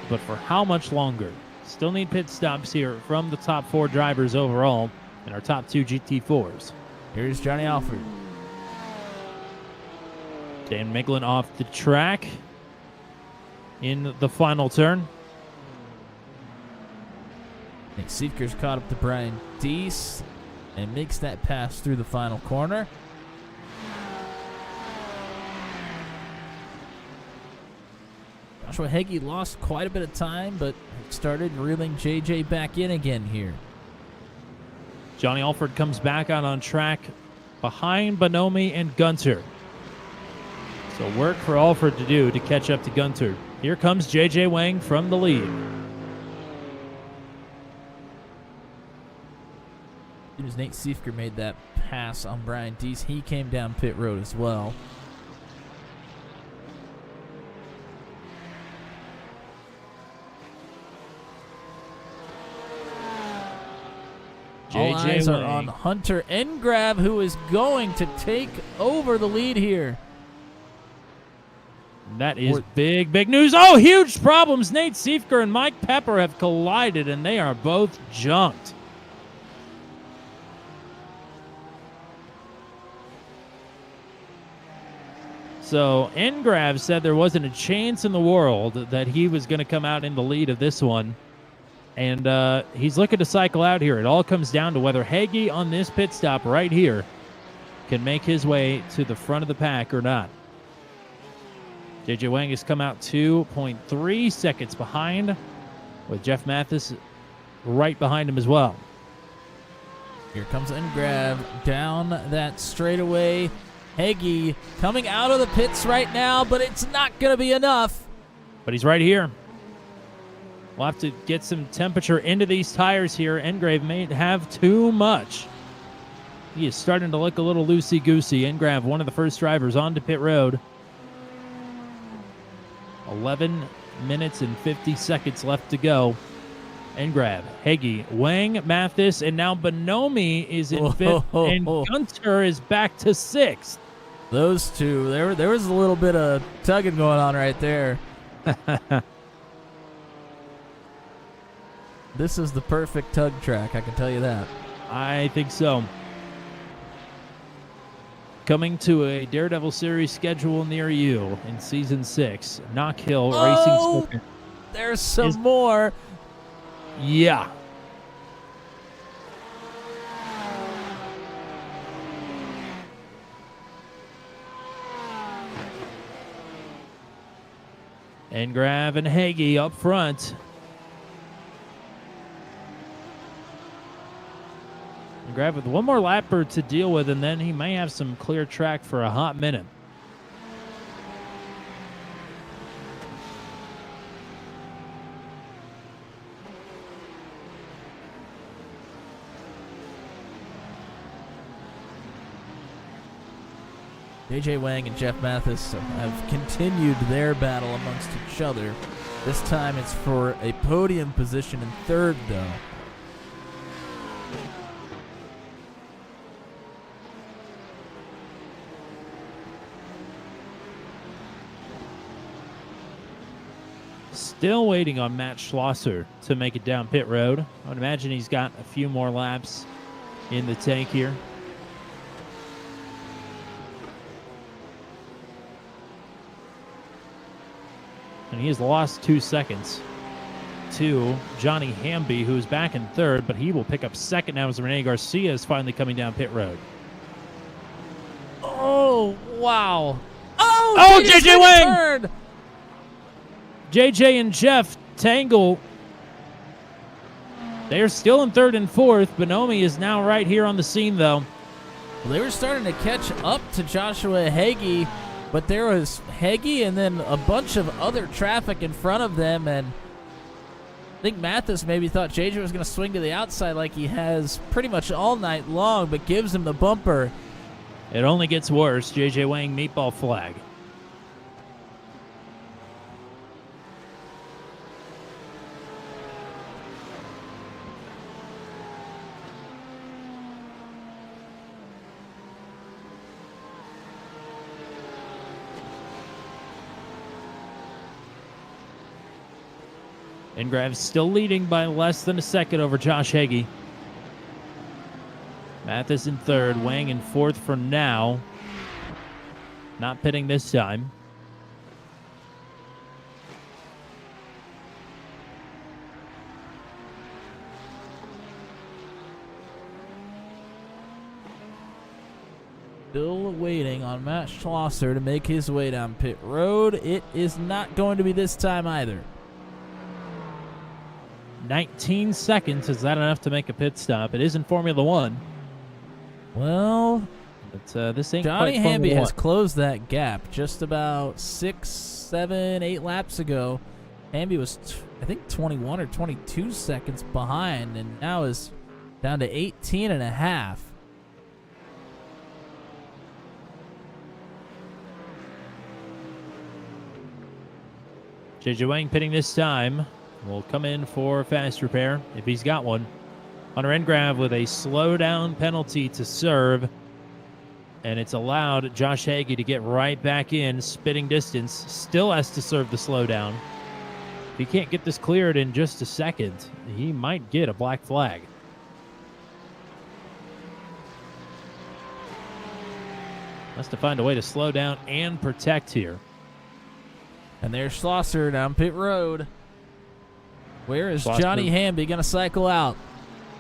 But for how much longer? Still need pit stops here from the top 4 drivers overall and our top 2 GT4s. Here's Johnny Alford. Dan Miglin off the track in the final turn. Nick Siefker's caught up to Brian Deese and makes that pass through the final corner. Joshua Heggie lost quite a bit of time, but started reeling JJ back in again here. Johnny Alford comes back out on track behind Bonomi and Gunter. So work for Alford to do to catch up to Gunter. Here comes JJ Wang from the lead. As soon as Nate Siefker made that pass on Brian Deese, he came down pit road as well. All eyes are on Hunter Engrav, who is going to take over the lead here. That is big, big news. Oh, huge problems. Nate Siefker and Mike Pepper have collided, and they are both junked. So Engrav said there wasn't a chance in the world that he was going to come out in the lead of this one. And he's looking to cycle out here. It all comes down to whether Hagee on this pit stop right here can make his way to the front of the pack or not. JJ Wang has come out 2.3 seconds behind, with Jeff Mathis right behind him as well. Here comes Engrav down that straightaway. Hagee coming out of the pits right now, but it's not going to be enough. But he's right here. We'll have to get some temperature into these tires here. Engrav may have too much. He is starting to look a little loosey-goosey. Engrav, one of the first drivers onto pit road. 11 minutes and 50 seconds left to go. Engrav, Hagee, Wang, Mathis, and now Bonomi is in 5th, and Gunter is back to 6th. Those two, there was a little bit of tugging going on right there. This is the perfect tug track, I can tell you that. I think so. Coming to a Daredevil Series schedule near you in Season 6, Knockhill Racing. There's some more. Yeah. Engrav and Hagee up front. Engrav with one more lapper to deal with, and then he may have some clear track for a hot minute. JJ Wang and Jeff Mathis have continued their battle amongst each other. This time it's for a podium position in third, though. Still waiting on Matt Schlosser to make it down pit road. I would imagine he's got a few more laps in the tank here. And he has lost 2 seconds to Johnny Hamby, who's back in third, but he will pick up second now as Rene Garcia is finally coming down pit road. Oh, wow. Oh, JJ Wang! Turn. JJ and Jeff tangle. They are still in third and fourth. Bonomi is now right here on the scene, though. Well, they were starting to catch up to Joshua Hagee, but there was Hagee and then a bunch of other traffic in front of them, and I think Mathis maybe thought JJ was going to swing to the outside like he has pretty much all night long, but gives him the bumper. It only gets worse. JJ Wang meatball flag. Ingraves still leading by less than a second over Josh Hagee. Mathis in third, Wang in fourth for now. Not pitting this time. Still waiting on Matt Schlosser to make his way down pit road. It is not going to be this time either. 19 seconds. Is that enough to make a pit stop? It is in Formula One. Well, but this ain't Johnny quite Hamby Formula has One. closed that gap just about 6, 7, 8 laps ago. Hamby was, I think, 21 or 22 seconds behind, and now is down to 18 and a half. JJ Wang pitting this time. Will come in for fast repair if he's got one. Hunter Engrav with a slow down penalty to serve. And it's allowed Josh Hagee to get right back in, spitting distance. Still has to serve the slowdown. If he can't get this cleared in just a second, he might get a black flag. Has to find a way to slow down and protect here. And there's Schlosser down pit road. Where is Schlosser. Johnny Hamby going to cycle out?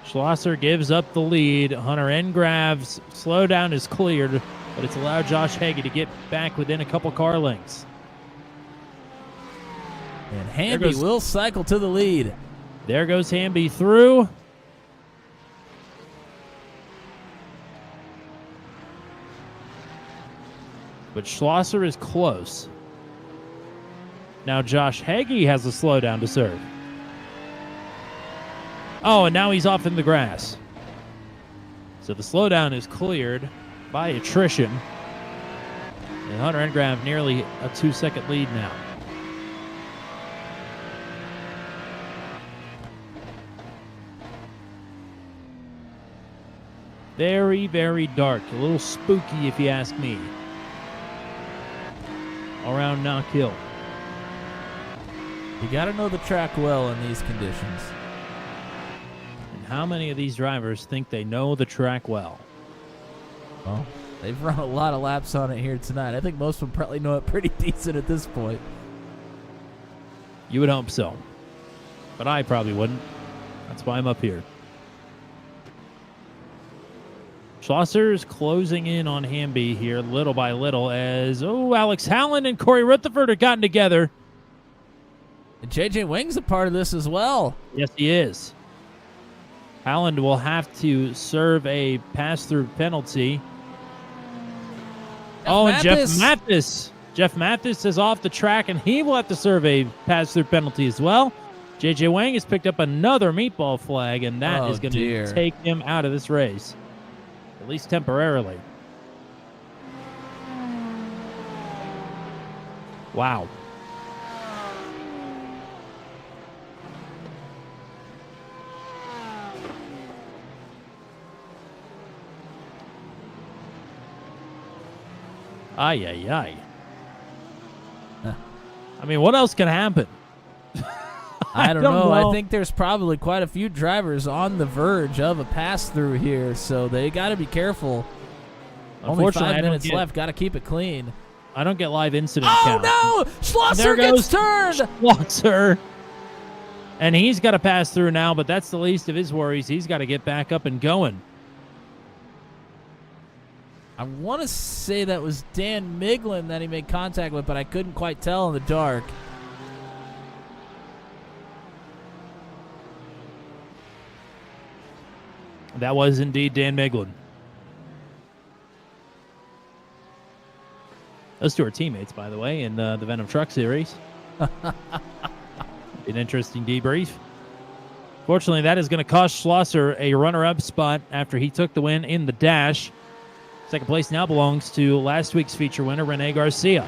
Schlosser gives up the lead. Hunter Engrav's slowdown is cleared, but it's allowed Josh Hagee to get back within a couple car lengths. And Hamby will cycle to the lead. There goes Hamby through. But Schlosser is close. Now Josh Hagee has a slowdown to serve. Oh, and now he's off in the grass. So the slowdown is cleared by attrition. And Hunter Engrav nearly a 2-second lead now. Very, very dark. A little spooky if you ask me. Around Knockhill. You got to know the track well in these conditions. And how many of these drivers think they know the track well? Well, they've run a lot of laps on it here tonight. I think most of them probably know it pretty decent at this point. You would hope so. But I probably wouldn't. That's why I'm up here. Schlosser is closing in on Hamby here little by little as, Alex Hallen and Corey Rutherford are gotten together. And JJ Wang's a part of this as well. Yes, he is. Hallen will have to serve a pass-through penalty. And Jeff Mathis. Jeff Mathis is off the track, and he will have to serve a pass-through penalty as well. JJ Wang has picked up another meatball flag, and that is going to take him out of this race, at least temporarily. Wow. Ay, ay, ay. I mean, what else can happen? I don't know. I think there's probably quite a few drivers on the verge of a pass-through here, so they got to be careful. Only 5 minutes left. Got to keep it clean. I don't get live incident count. Oh, no! Schlosser gets turned! Schlosser. And he's got to pass through now, but that's the least of his worries. He's got to get back up and going. I want to say that was Dan Miglin that he made contact with, but I couldn't quite tell in the dark. That was indeed Dan Miglin. Those two are teammates, by the way, in the Venom Truck Series. An interesting debrief. Fortunately, that is going to cost Schlosser a runner-up spot after he took the win in the dash. Second place now belongs to last week's feature winner, Rene Garcia.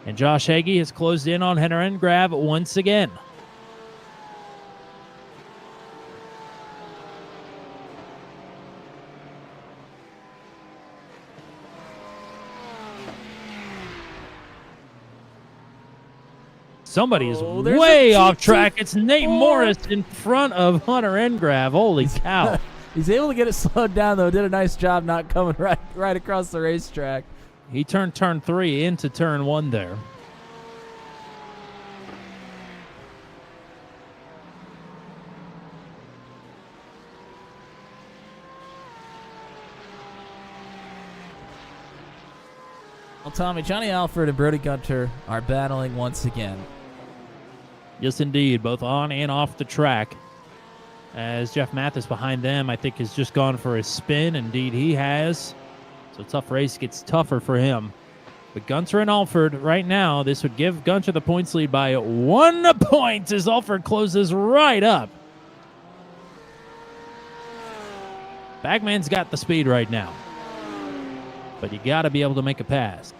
And Josh Hagee has closed in on Henner and Grab once again. Somebody is way off track. It's Nate Morris in front of Hunter Engrav. Holy cow. He's able to get it slowed down, though. Did a nice job not coming right across the racetrack. He turned turn 3 into turn 1 there. Well, Tommy, Johnny Alford and Brody Gunter are battling once again. Yes, indeed, both on and off the track. As Jeff Mathis behind them, I think, has just gone for a spin. Indeed, he has. So tough race gets tougher for him. But Gunter and Alford right now, this would give Gunter the points lead by 1 point as Alford closes right up. Bagman's got the speed right now. But you got to be able to make a pass.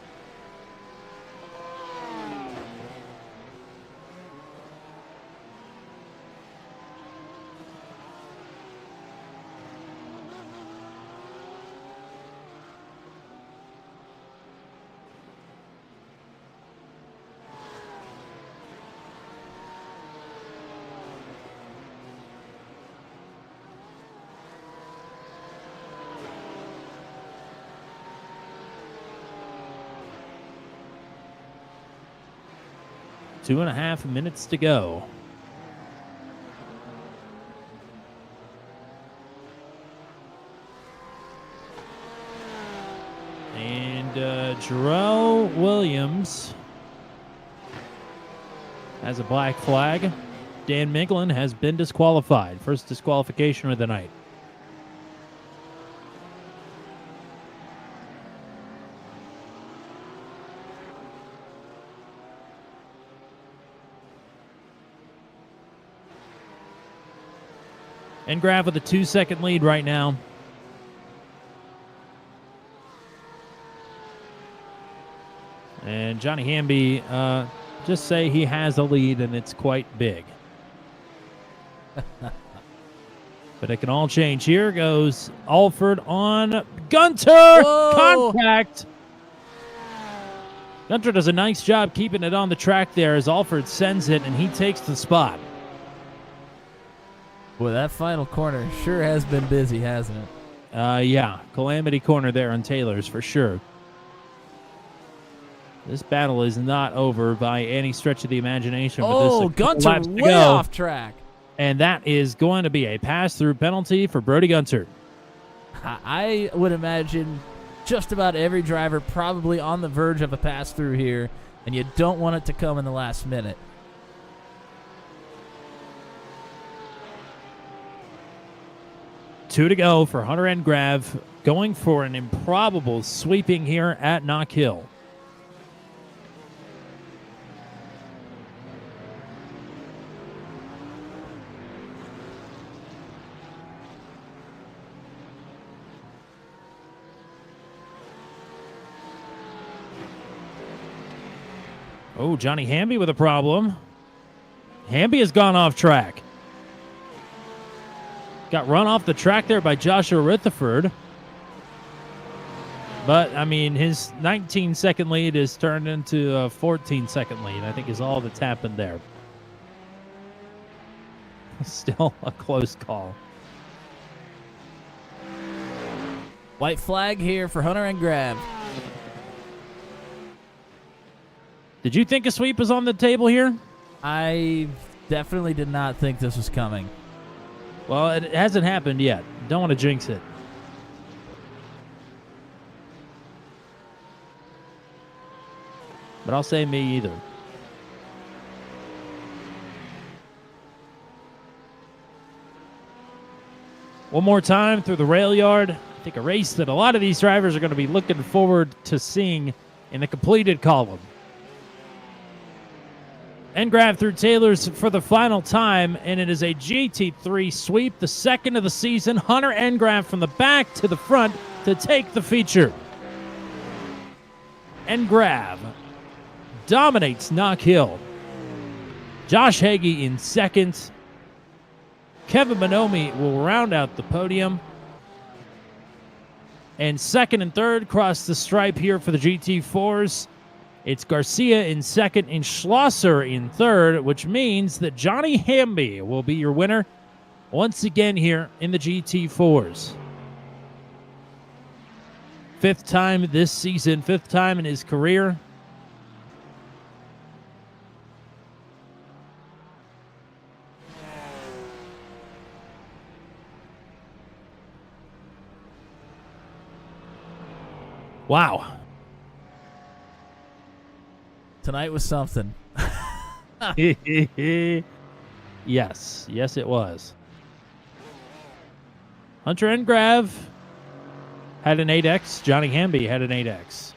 Two and a half minutes to go. And Jarrell Williams has a black flag. Dan Miglin has been disqualified. First disqualification of the night. And Grav with a 2-second lead right now. And Johnny Hamby, just say he has a lead, and it's quite big. But it can all change. Here goes Alford on Gunter. Whoa. Contact. Gunter does a nice job keeping it on the track there as Alford sends it, and he takes the spot. Boy, that final corner sure has been busy, hasn't it? Yeah, calamity corner there on Taylor's for sure. This battle is not over by any stretch of the imagination. Oh, Gunter way off track. And that is going to be a pass-through penalty for Brody Gunter. I would imagine just about every driver probably on the verge of a pass-through here, and you don't want it to come in the last minute. Two to go for Hunter and Grav, going for an improbable sweeping here at Knockhill. Oh, Johnny Hamby with a problem. Hamby has gone off track. Got run off the track there by Joshua Rutherford. But, I mean, his 19-second lead is turned into a 14-second lead, I think is all that's happened there. Still a close call. White flag here for Hunter and Grab. Did you think a sweep was on the table here? I definitely did not think this was coming. Well, it hasn't happened yet. Don't want to jinx it. But I'll say me either. One more time through the rail yard. I think a race that a lot of these drivers are going to be looking forward to seeing in the completed column. Engrave through Taylor's for the final time, and it is a GT3 sweep, the second of the season. Hunter Engrave from the back to the front to take the feature. Engrave dominates Knockhill. Josh Hagee in second. Kevin Bonomi will round out the podium. And second and third cross the stripe here for the GT4s. It's Garcia in second and Schlosser in third, which means that Johnny Hamby will be your winner once again here in the GT4s. Fifth time this season, fifth time in his career. Wow. Tonight was something. Yes, it was. Hunter Engrave had an 8X. Johnny Hamby had an 8X.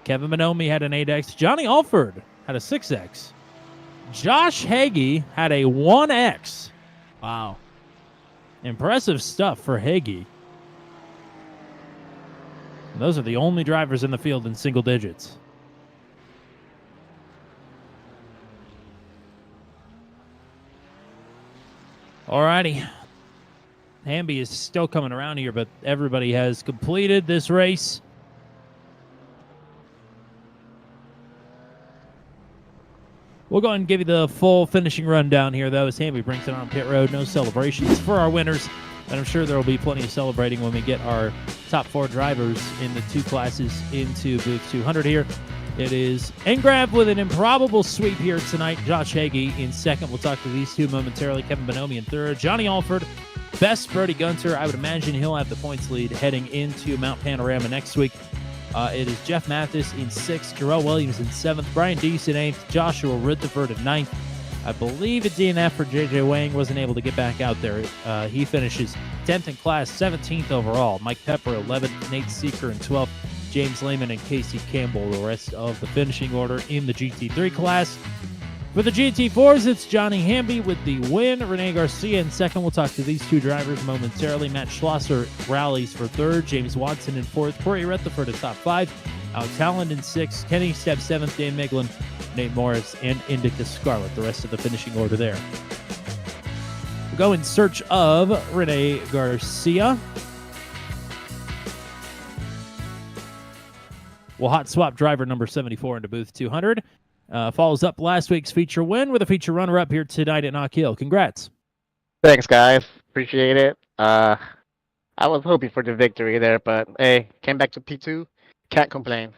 Kevin Bonomi had an 8X. Johnny Alford had a 6X. Josh Hagee had a 1X. Wow. Impressive stuff for Hagee. Those are the only drivers in the field in single digits. Alrighty. Hamby is still coming around here, but everybody has completed this race. We'll go ahead and give you the full finishing rundown here, though, as Hamby brings it on pit road. No celebrations for our winners, and I'm sure there will be plenty of celebrating when we get our top four drivers in the two classes into booth 200 here. It is Engrave with an improbable sweep here tonight. Josh Hagee in second. We'll talk to these two momentarily. Kevin Bonomi in third. Johnny Alford, best Brody Gunter. I would imagine he'll have the points lead heading into Mount Panorama next week. It is Jeff Mathis in sixth. Jarrell Williams in seventh. Brian Deese in eighth. Joshua Rutherford in ninth. I believe a DNF for J.J. Wang wasn't able to get back out there. He finishes 10th in class, 17th overall. Mike Pepper, 11th. Nate Seeker in 12th. James Lehman and Casey Campbell, the rest of the finishing order in the GT3 class. For the GT4s, it's Johnny Hamby with the win. Rene Garcia in second. We'll talk to these two drivers momentarily. Matt Schlosser rallies for third. James Watson in fourth. Corey Rutherford at top five. Alex Holland in sixth. Kenny Stepp seventh. Dan Miglin, Nate Morris, and Indica Scarlett. The rest of the finishing order there. We'll go in search of Rene Garcia. We'll hot swap driver number 74 into booth 200. Follows up last week's feature win with a feature runner-up here tonight at Knockhill. Congrats. Thanks, guys. Appreciate it. I was hoping for the victory there, but hey, came back to P2. Can't complain.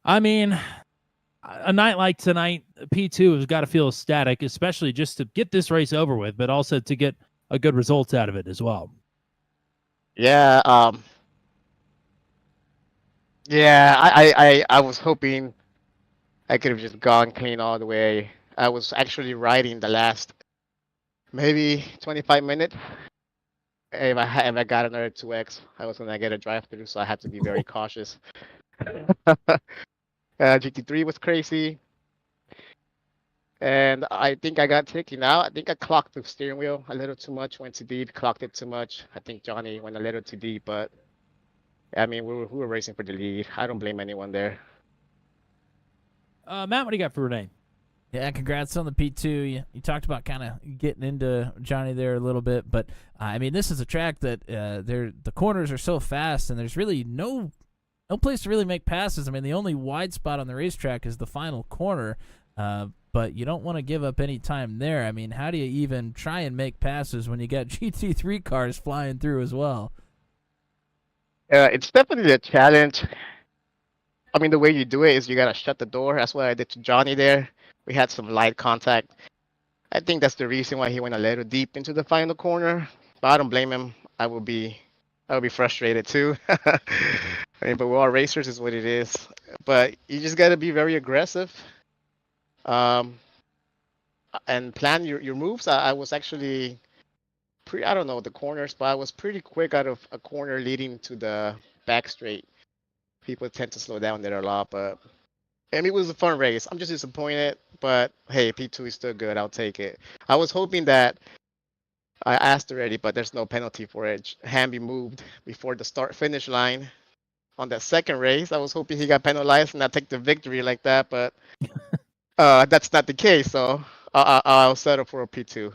I mean, a night like tonight, P2 has got to feel ecstatic, especially just to get this race over with, but also to get a good result out of it as well. Yeah, I was hoping I could have just gone clean all the way. I was actually riding the last maybe 25 minutes. If I got another 2X, I was gonna get a drive through, so I had to be very cautious. GT3 was crazy, and I think I got taken out. I think I clocked the steering wheel a little too much, went too deep, clocked it too much. I think Johnny went a little too deep, but I mean, we were racing for the lead. I don't blame anyone there. Matt, what do you got for Renee? Yeah, congrats on the P2. You talked about kind of getting into Johnny there a little bit, but I mean, this is a track that the corners are so fast, and there's really no place to really make passes. I mean, the only wide spot on the racetrack is the final corner, but you don't want to give up any time there. I mean, how do you even try and make passes when you got GT3 cars flying through as well? It's definitely a challenge. I mean, the way you do it is you gotta shut the door. That's what I did to Johnny there. We had some light contact. I think that's the reason why he went a little deep into the final corner. But I don't blame him. I would be frustrated too. I mean, but we're all racers, is what it is. But you just gotta be very aggressive, and plan your moves. I was actually I don't know the corners, but I was pretty quick out of a corner leading to the back straight. People tend to slow down there a lot, but and it was a fun race. I'm just disappointed, but hey, P2 is still good. I'll take it. I was hoping that I asked already, but there's no penalty for it. Hamby moved before the start-finish line on that second race. I was hoping he got penalized and I take the victory like that, but that's not the case. So I'll settle for a P2.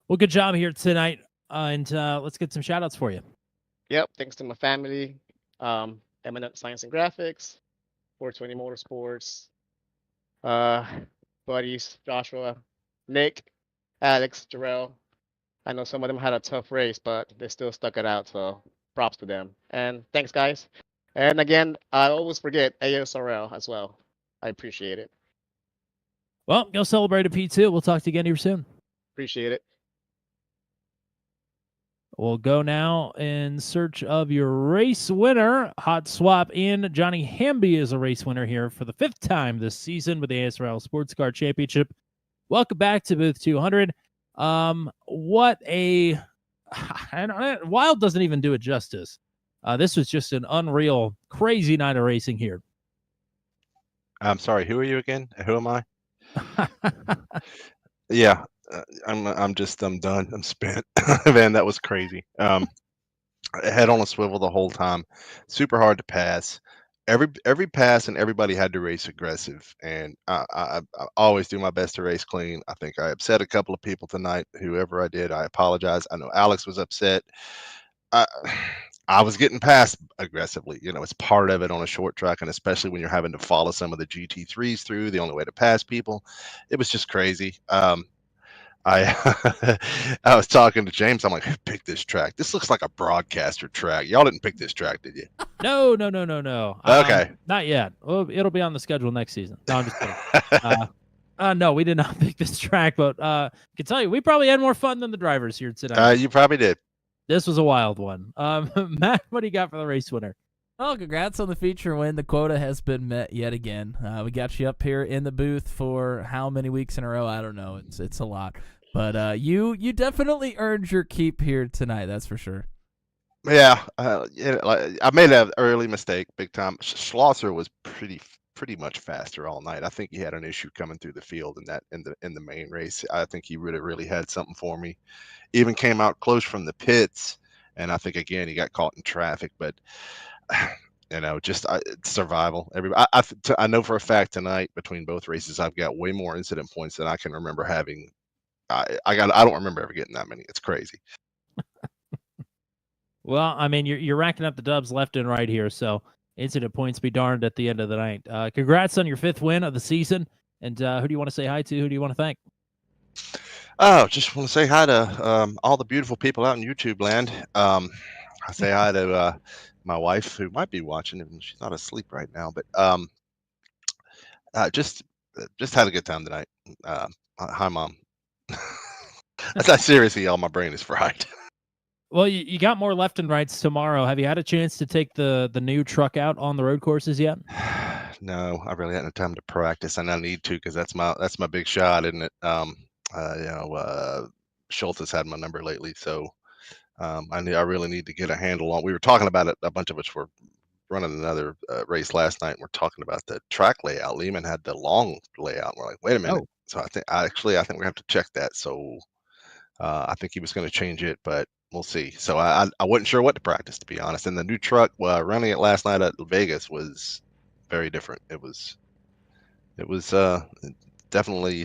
Well, good job here tonight, and let's get some shout-outs for you. Yep, thanks to my family, Eminent Signs and Graphics, 420 Motorsports, buddies, Joshua, Nick, Alex, Jarrell. I know some of them had a tough race, but they still stuck it out, so props to them. And thanks, guys. And again, I always forget ASRL as well. I appreciate it. Well, go celebrate a P2. We'll talk to you again here soon. Appreciate it. We'll go now in search of your race winner. Hot swap in. Johnny Hamby is a race winner here for the 5th time this season with the ASRL Sports Car Championship. Welcome back to booth 200. What a Wild doesn't even do it justice. This was just an unreal, crazy night of racing here. I'm sorry. Who are you again? Who am I? Yeah. I'm done. I'm spent. Man, that was crazy. Head on a swivel the whole time. Super hard to pass. Every pass and everybody had to race aggressive. And I always do my best to race clean. I think I upset a couple of people tonight. Whoever I did, I apologize. I know Alex was upset. I was getting past aggressively. You know, it's part of it on a short track, and especially when you're having to follow some of the GT3s through, the only way to pass people. It was just crazy. I I was talking to James. I'm like, who picked this track? This looks like a broadcaster track. Y'all didn't pick this track, did you? No. Okay. Not yet. Well, it'll be on the schedule next season. No, I'm just kidding. No, we did not pick this track, but I can tell you, we probably had more fun than the drivers here tonight. You probably did. This was a wild one. Matt, what do you got for the race winner? Oh, congrats on the feature win. The quota has been met yet again. We got you up here in the booth for how many weeks in a row? I don't know. It's a lot. But you definitely earned your keep here tonight. That's for sure. Yeah, I made an early mistake, big time. Schlosser was pretty much faster all night. I think he had an issue coming through the field in the main race. I think he really had something for me. Even came out close from the pits, and I think again he got caught in traffic. But you know, just survival. I know for a fact tonight between both races, I've got way more incident points than I can remember having. I don't remember ever getting that many. It's crazy. Well, I mean, you're racking up the dubs left and right here, so incident points be darned at the end of the night. Congrats on your 5th win of the season. And who do you want to say hi to? Who do you want to thank? Oh, just want to say hi to all the beautiful people out in YouTube land. I say hi to my wife, who might be watching, and she's not asleep right now. But just had a good time tonight. Hi, Mom. Seriously, y'all, my brain is fried. Well, you got more left and rights tomorrow. Have you had a chance to take the new truck out on the road courses yet? No, I really hadn't had time to practice, and I need to because that's my big shot, isn't it? Schultz has had my number lately, so I really need to get a handle on. We were talking about it. A bunch of us were running another race last night, and we're talking about the track layout. Lehman had the long layout. We're like, wait a minute. Oh. So I think we have to check that. So I think he was going to change it, but we'll see. So I wasn't sure what to practice, to be honest. And the new truck, running it last night at Vegas was very different. It was It was definitely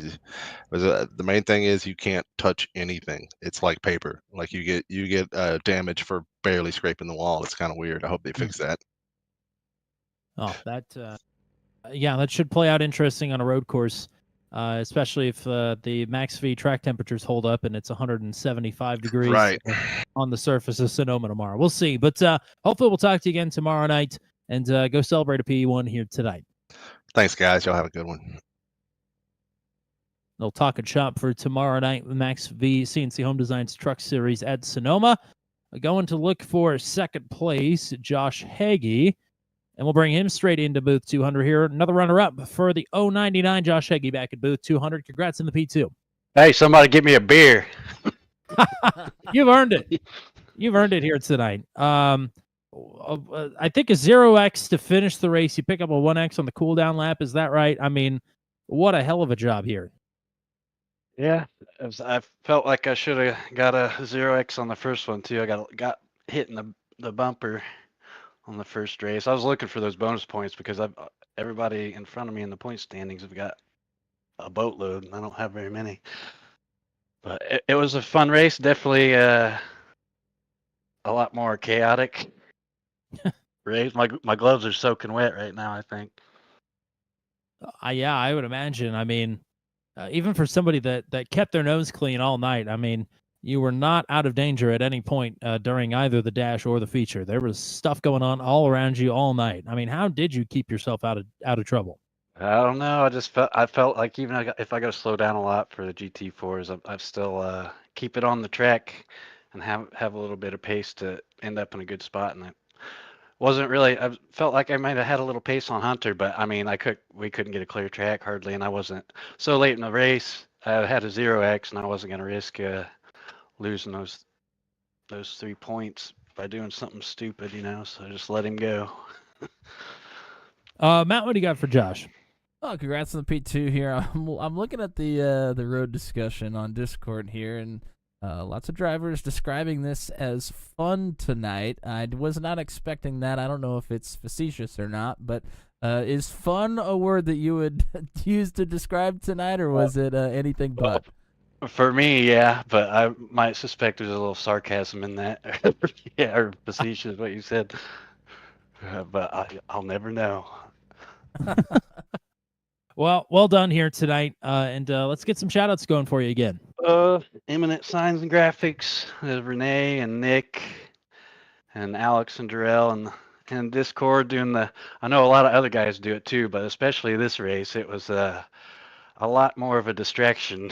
the main thing is you can't touch anything. It's like paper. Like you get damage for barely scraping the wall. It's kind of weird. I hope they fix that. Oh, that yeah, that should play out interesting on a road course, especially if the max V track temperatures hold up and it's 175 degrees Right. on the surface of Sonoma tomorrow. We'll see, but hopefully we'll talk to you again tomorrow night and go celebrate a PE1 here tonight. Thanks, guys. Y'all have a good one. They'll talk and shop for tomorrow night with Max V CNC Home Designs Truck Series at Sonoma. Going to look for second place, Josh Hagee. And we'll bring him straight into booth 200 here. Another runner-up for the 099, Josh Hagee back at booth 200. Congrats in the P2. Hey, somebody get me a beer. You've earned it. You've earned it here tonight. I think a 0x to finish the race. You pick up a 1x on the cooldown lap. Is that right? I mean, what a hell of a job here. Yeah, I felt like I should have got a 0x on the first one, too. I got hit in the bumper on the first race. I was looking for those bonus points because everybody in front of me in the point standings have got a boatload, and I don't have very many. But it was a fun race. Definitely a lot more chaotic race. My gloves are soaking wet right now, I think. Yeah, I would imagine. I mean, even for somebody that kept their nose clean all night, I mean, you were not out of danger at any point during either the dash or the feature. There was stuff going on all around you all night. I mean, how did you keep yourself out of trouble? I don't know. I felt like even if I got to slow down a lot for the GT4s, I still keep it on the track and have a little bit of pace to end up in a good spot. And it wasn't really. I felt like I might have had a little pace on Hunter, but I mean, we couldn't get a clear track hardly, and I wasn't so late in the race. I had a 0x, and I wasn't going to risk losing those 3 points by doing something stupid, so I just let him go. Matt, what do you got for Josh? Oh, congrats on the P2 here. I'm looking at the road discussion on Discord here, and lots of drivers describing this as fun tonight. I was not expecting that. I don't know if it's facetious or not, but is fun a word that you would use to describe tonight, or was it anything but? For me, yeah, but I might suspect there's a little sarcasm in that. Yeah, or facetious, what you said. But I'll never know. Well done here tonight, and let's get some shout-outs going for you again. Eminent Signs and Graphics, Renee and Nick and Alex and Jarrell and Discord doing I know a lot of other guys do it too, but especially this race, it was a lot more of a distraction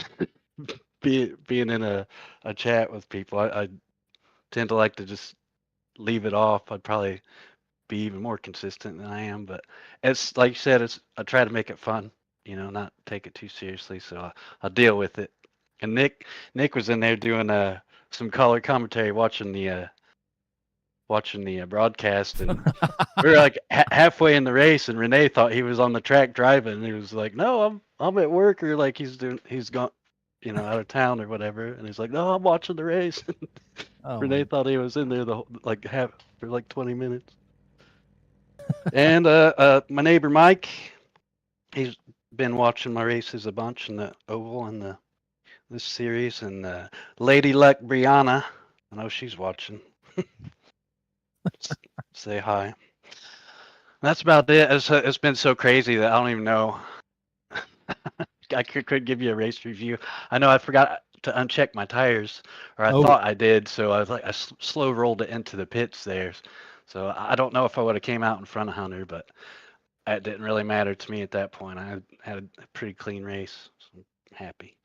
being in a chat with people. I tend to like to just leave it off. I'd probably be even more consistent than I am, but it's like you said, I try to make it fun, not take it too seriously, so I'll deal with it. And Nick was in there doing some color commentary, watching the broadcast, and we were like halfway in the race, and Renee thought he was on the track driving, and he was like, "No, I'm at work," or like he's gone, out of town or whatever, and he's like, "No, I'm watching the race." Renee thought he was in there for like 20 minutes. And my neighbor Mike, he's been watching my races a bunch in the oval and this series, and Lady Luck Brianna, I know she's watching. Say hi. That's about it. It's been so crazy that I don't even know. I could give you a race review. I know I forgot to uncheck my tires, or I thought I did, so I slow rolled it into the pits there. So I don't know if I would have came out in front of Hunter, but it didn't really matter to me at that point. I had a pretty clean race, so I'm happy.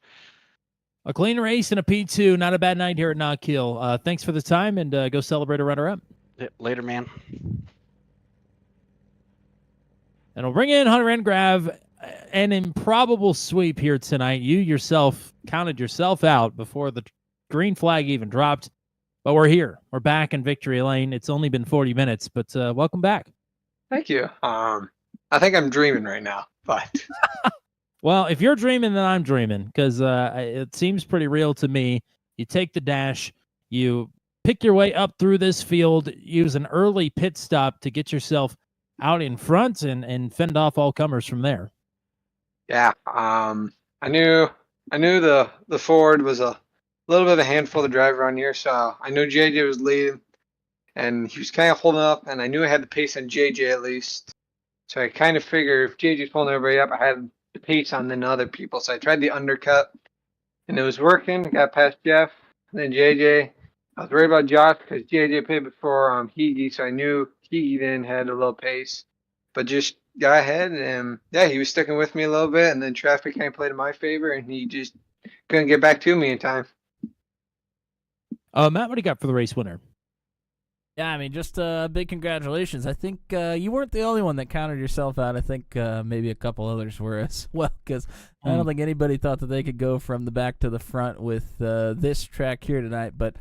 A clean race and a P2. Not a bad night here at Knockhill. Thanks for the time, and go celebrate a runner-up. Yeah, later, man. And we'll bring in Hunter Engrav, an improbable sweep here tonight. You yourself counted yourself out before the green flag even dropped. But we're here. We're back in victory lane. It's only been 40 minutes, but welcome back. Thank you. I think I'm dreaming right now, but well, if you're dreaming, then I'm dreaming, because it seems pretty real to me. You take the dash, you pick your way up through this field, use an early pit stop to get yourself out in front and fend off all comers from there. Yeah. I knew the Ford was a little bit of a handful to drive around here, so I knew JJ was leading, and he was kind of holding up, and I knew I had the pace on JJ at least. So I kind of figured if JJ's pulling everybody up, I had the pace on the other people. So I tried the undercut, and it was working. I got past Jeff, and then JJ. I was worried about Josh because JJ paid before Higi, so I knew Higi then had a little pace. But just got ahead, and yeah, he was sticking with me a little bit, and then traffic kind of played in my favor, and he just couldn't get back to me in time. Matt, what do you got for the race winner? Yeah, I mean, just big congratulations. I think you weren't the only one that counted yourself out. I think maybe a couple others were as well, because I don't think anybody thought that they could go from the back to the front with this track here tonight, but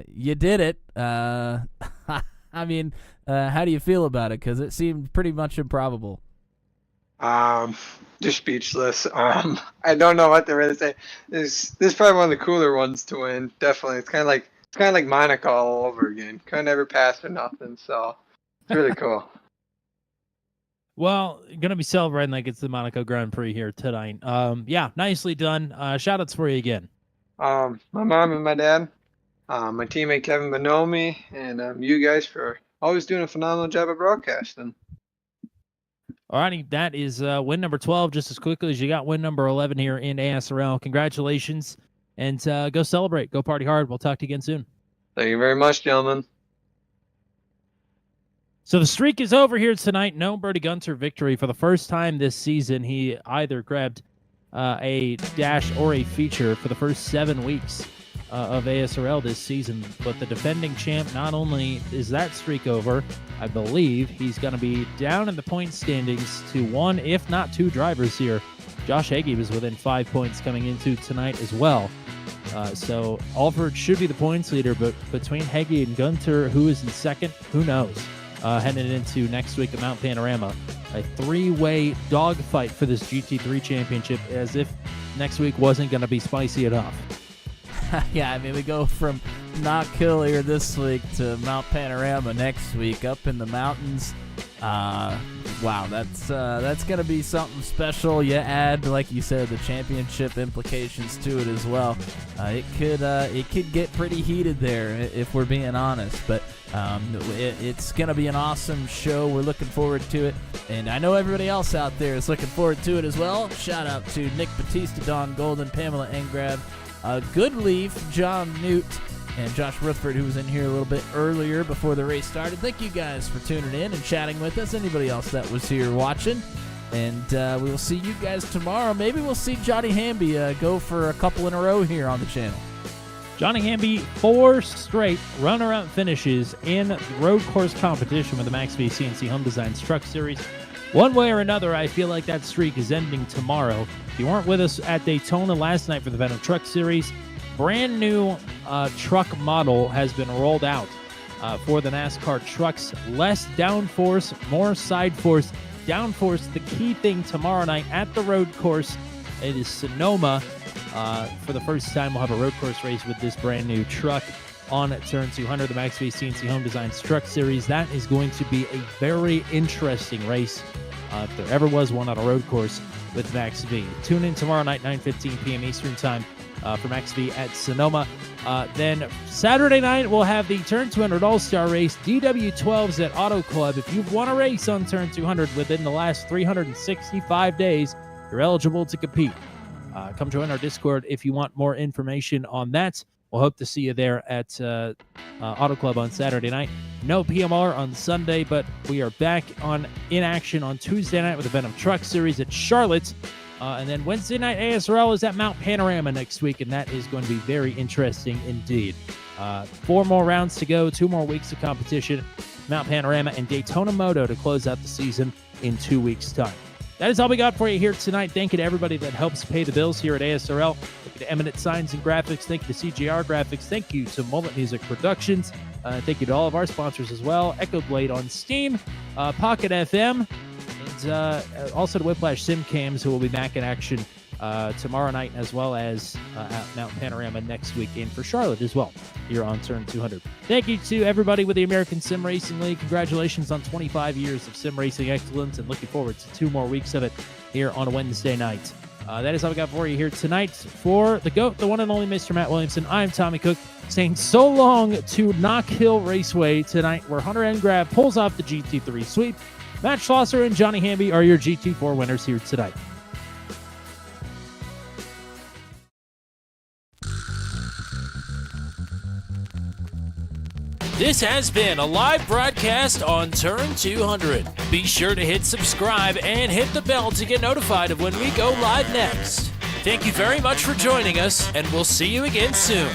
you did it. I mean, how do you feel about it? Because it seemed pretty much improbable. Just speechless. I don't know what to really say. This is probably one of the cooler ones to win. Definitely, it's kind of like Monaco all over again. Could never pass or nothing. So it's really cool. Well, gonna be celebrating like it's the Monaco Grand Prix here tonight. Yeah, nicely done. Shout outs for you again. My mom and my dad, my teammate Kevin Bonomi, and you guys for always doing a phenomenal job of broadcasting. All righty, that is win number 12 just as quickly as you got win number 11 here in ASRL. Congratulations, and go celebrate. Go party hard. We'll talk to you again soon. Thank you very much, gentlemen. So the streak is over here tonight. No Bertie Gunter victory. For the first time this season, he either grabbed a dash or a feature for the first 7 weeks of ASRL this season. But the defending champ, not only is that streak over, I believe he's going to be down in the point standings to 1, if not 2 drivers here. Josh Hagee was within 5 points coming into tonight as well. So Alford should be the points leader, but between Hagee and Gunter, who is in second, who knows? Heading into next week at Mount Panorama. A 3-way dogfight for this GT3 championship, as if next week wasn't going to be spicy enough. Yeah, I mean, we go from Knockhill here this week to Mount Panorama next week, up in the mountains. Wow, that's gonna be something special. You add, like you said, the championship implications to it as well. It could get pretty heated there if we're being honest, but it's gonna be an awesome show. We're looking forward to it, and I know everybody else out there is looking forward to it as well. Shout out to Nick Batista, Don Golden, Pamela Engrad, Goodleaf, John Newt, and Josh Rutherford, who was in here a little bit earlier before the race started. Thank you guys for tuning in and chatting with us. Anybody else that was here watching. And we will see you guys tomorrow. Maybe we'll see Johnny Hamby go for a couple in a row here on the channel. Johnny Hamby, 4 straight runner-up finishes in road course competition with the Max V CNC Home Designs Truck Series. One way or another, I feel like that streak is ending tomorrow. If you weren't with us at Daytona last night for the Venom Truck Series, brand new truck model has been rolled out for the NASCAR trucks. Less downforce, more side force. Downforce, the key thing tomorrow night at the road course. It is Sonoma. For the first time, we'll have a road course race with this brand new truck on turn 200, the Max V CNC Home Designs Truck Series. That is going to be a very interesting race, if there ever was one on a road course with Max V. Tune in tomorrow night, 9:15 p.m. Eastern Time, for Max V at Sonoma. Then Saturday night, we'll have the Turn 200 All-Star Race, DW12s at Auto Club. If you've won a race on Turn 200 within the last 365 days, you're eligible to compete. Come join our Discord if you want more information on that. We'll hope to see you there at Auto Club on Saturday night. No PMR on Sunday, but we are back in action on Tuesday night with the Venom Truck Series at Charlotte. And then Wednesday night, ASRL is at Mount Panorama next week, and that is going to be very interesting indeed. 4 more rounds to go, 2 more weeks of competition. Mount Panorama and Daytona Moto to close out the season in 2 weeks' time. That is all we got for you here tonight. Thank you to everybody that helps pay the bills here at ASRL. Thank you to Eminent Signs and Graphics. Thank you to CGR Graphics. Thank you to Mullet Music Productions. Thank you to all of our sponsors as well. Echo Blade on Steam, Pocket FM, and also to Whiplash Sim Cams, who will be back in action tomorrow night, as well as at Mountain Panorama next weekend for Charlotte as well, here on Turn 200. Thank you to everybody with the American Sim Racing League. Congratulations on 25 years of sim racing excellence, and looking forward to 2 more weeks of it here on a Wednesday night. That is all we got for you here tonight. For the GOAT, the one and only Mr. Matt Williamson, I'm Tommy Cook, saying so long to Knockhill Raceway tonight, where Hunter N. Grab pulls off the GT3 sweep. Matt Schlosser and Johnny Hamby are your GT4 winners here tonight. This has been a live broadcast on Turn 200. Be sure to hit subscribe and hit the bell to get notified of when we go live next. Thank you very much for joining us, and we'll see you again soon.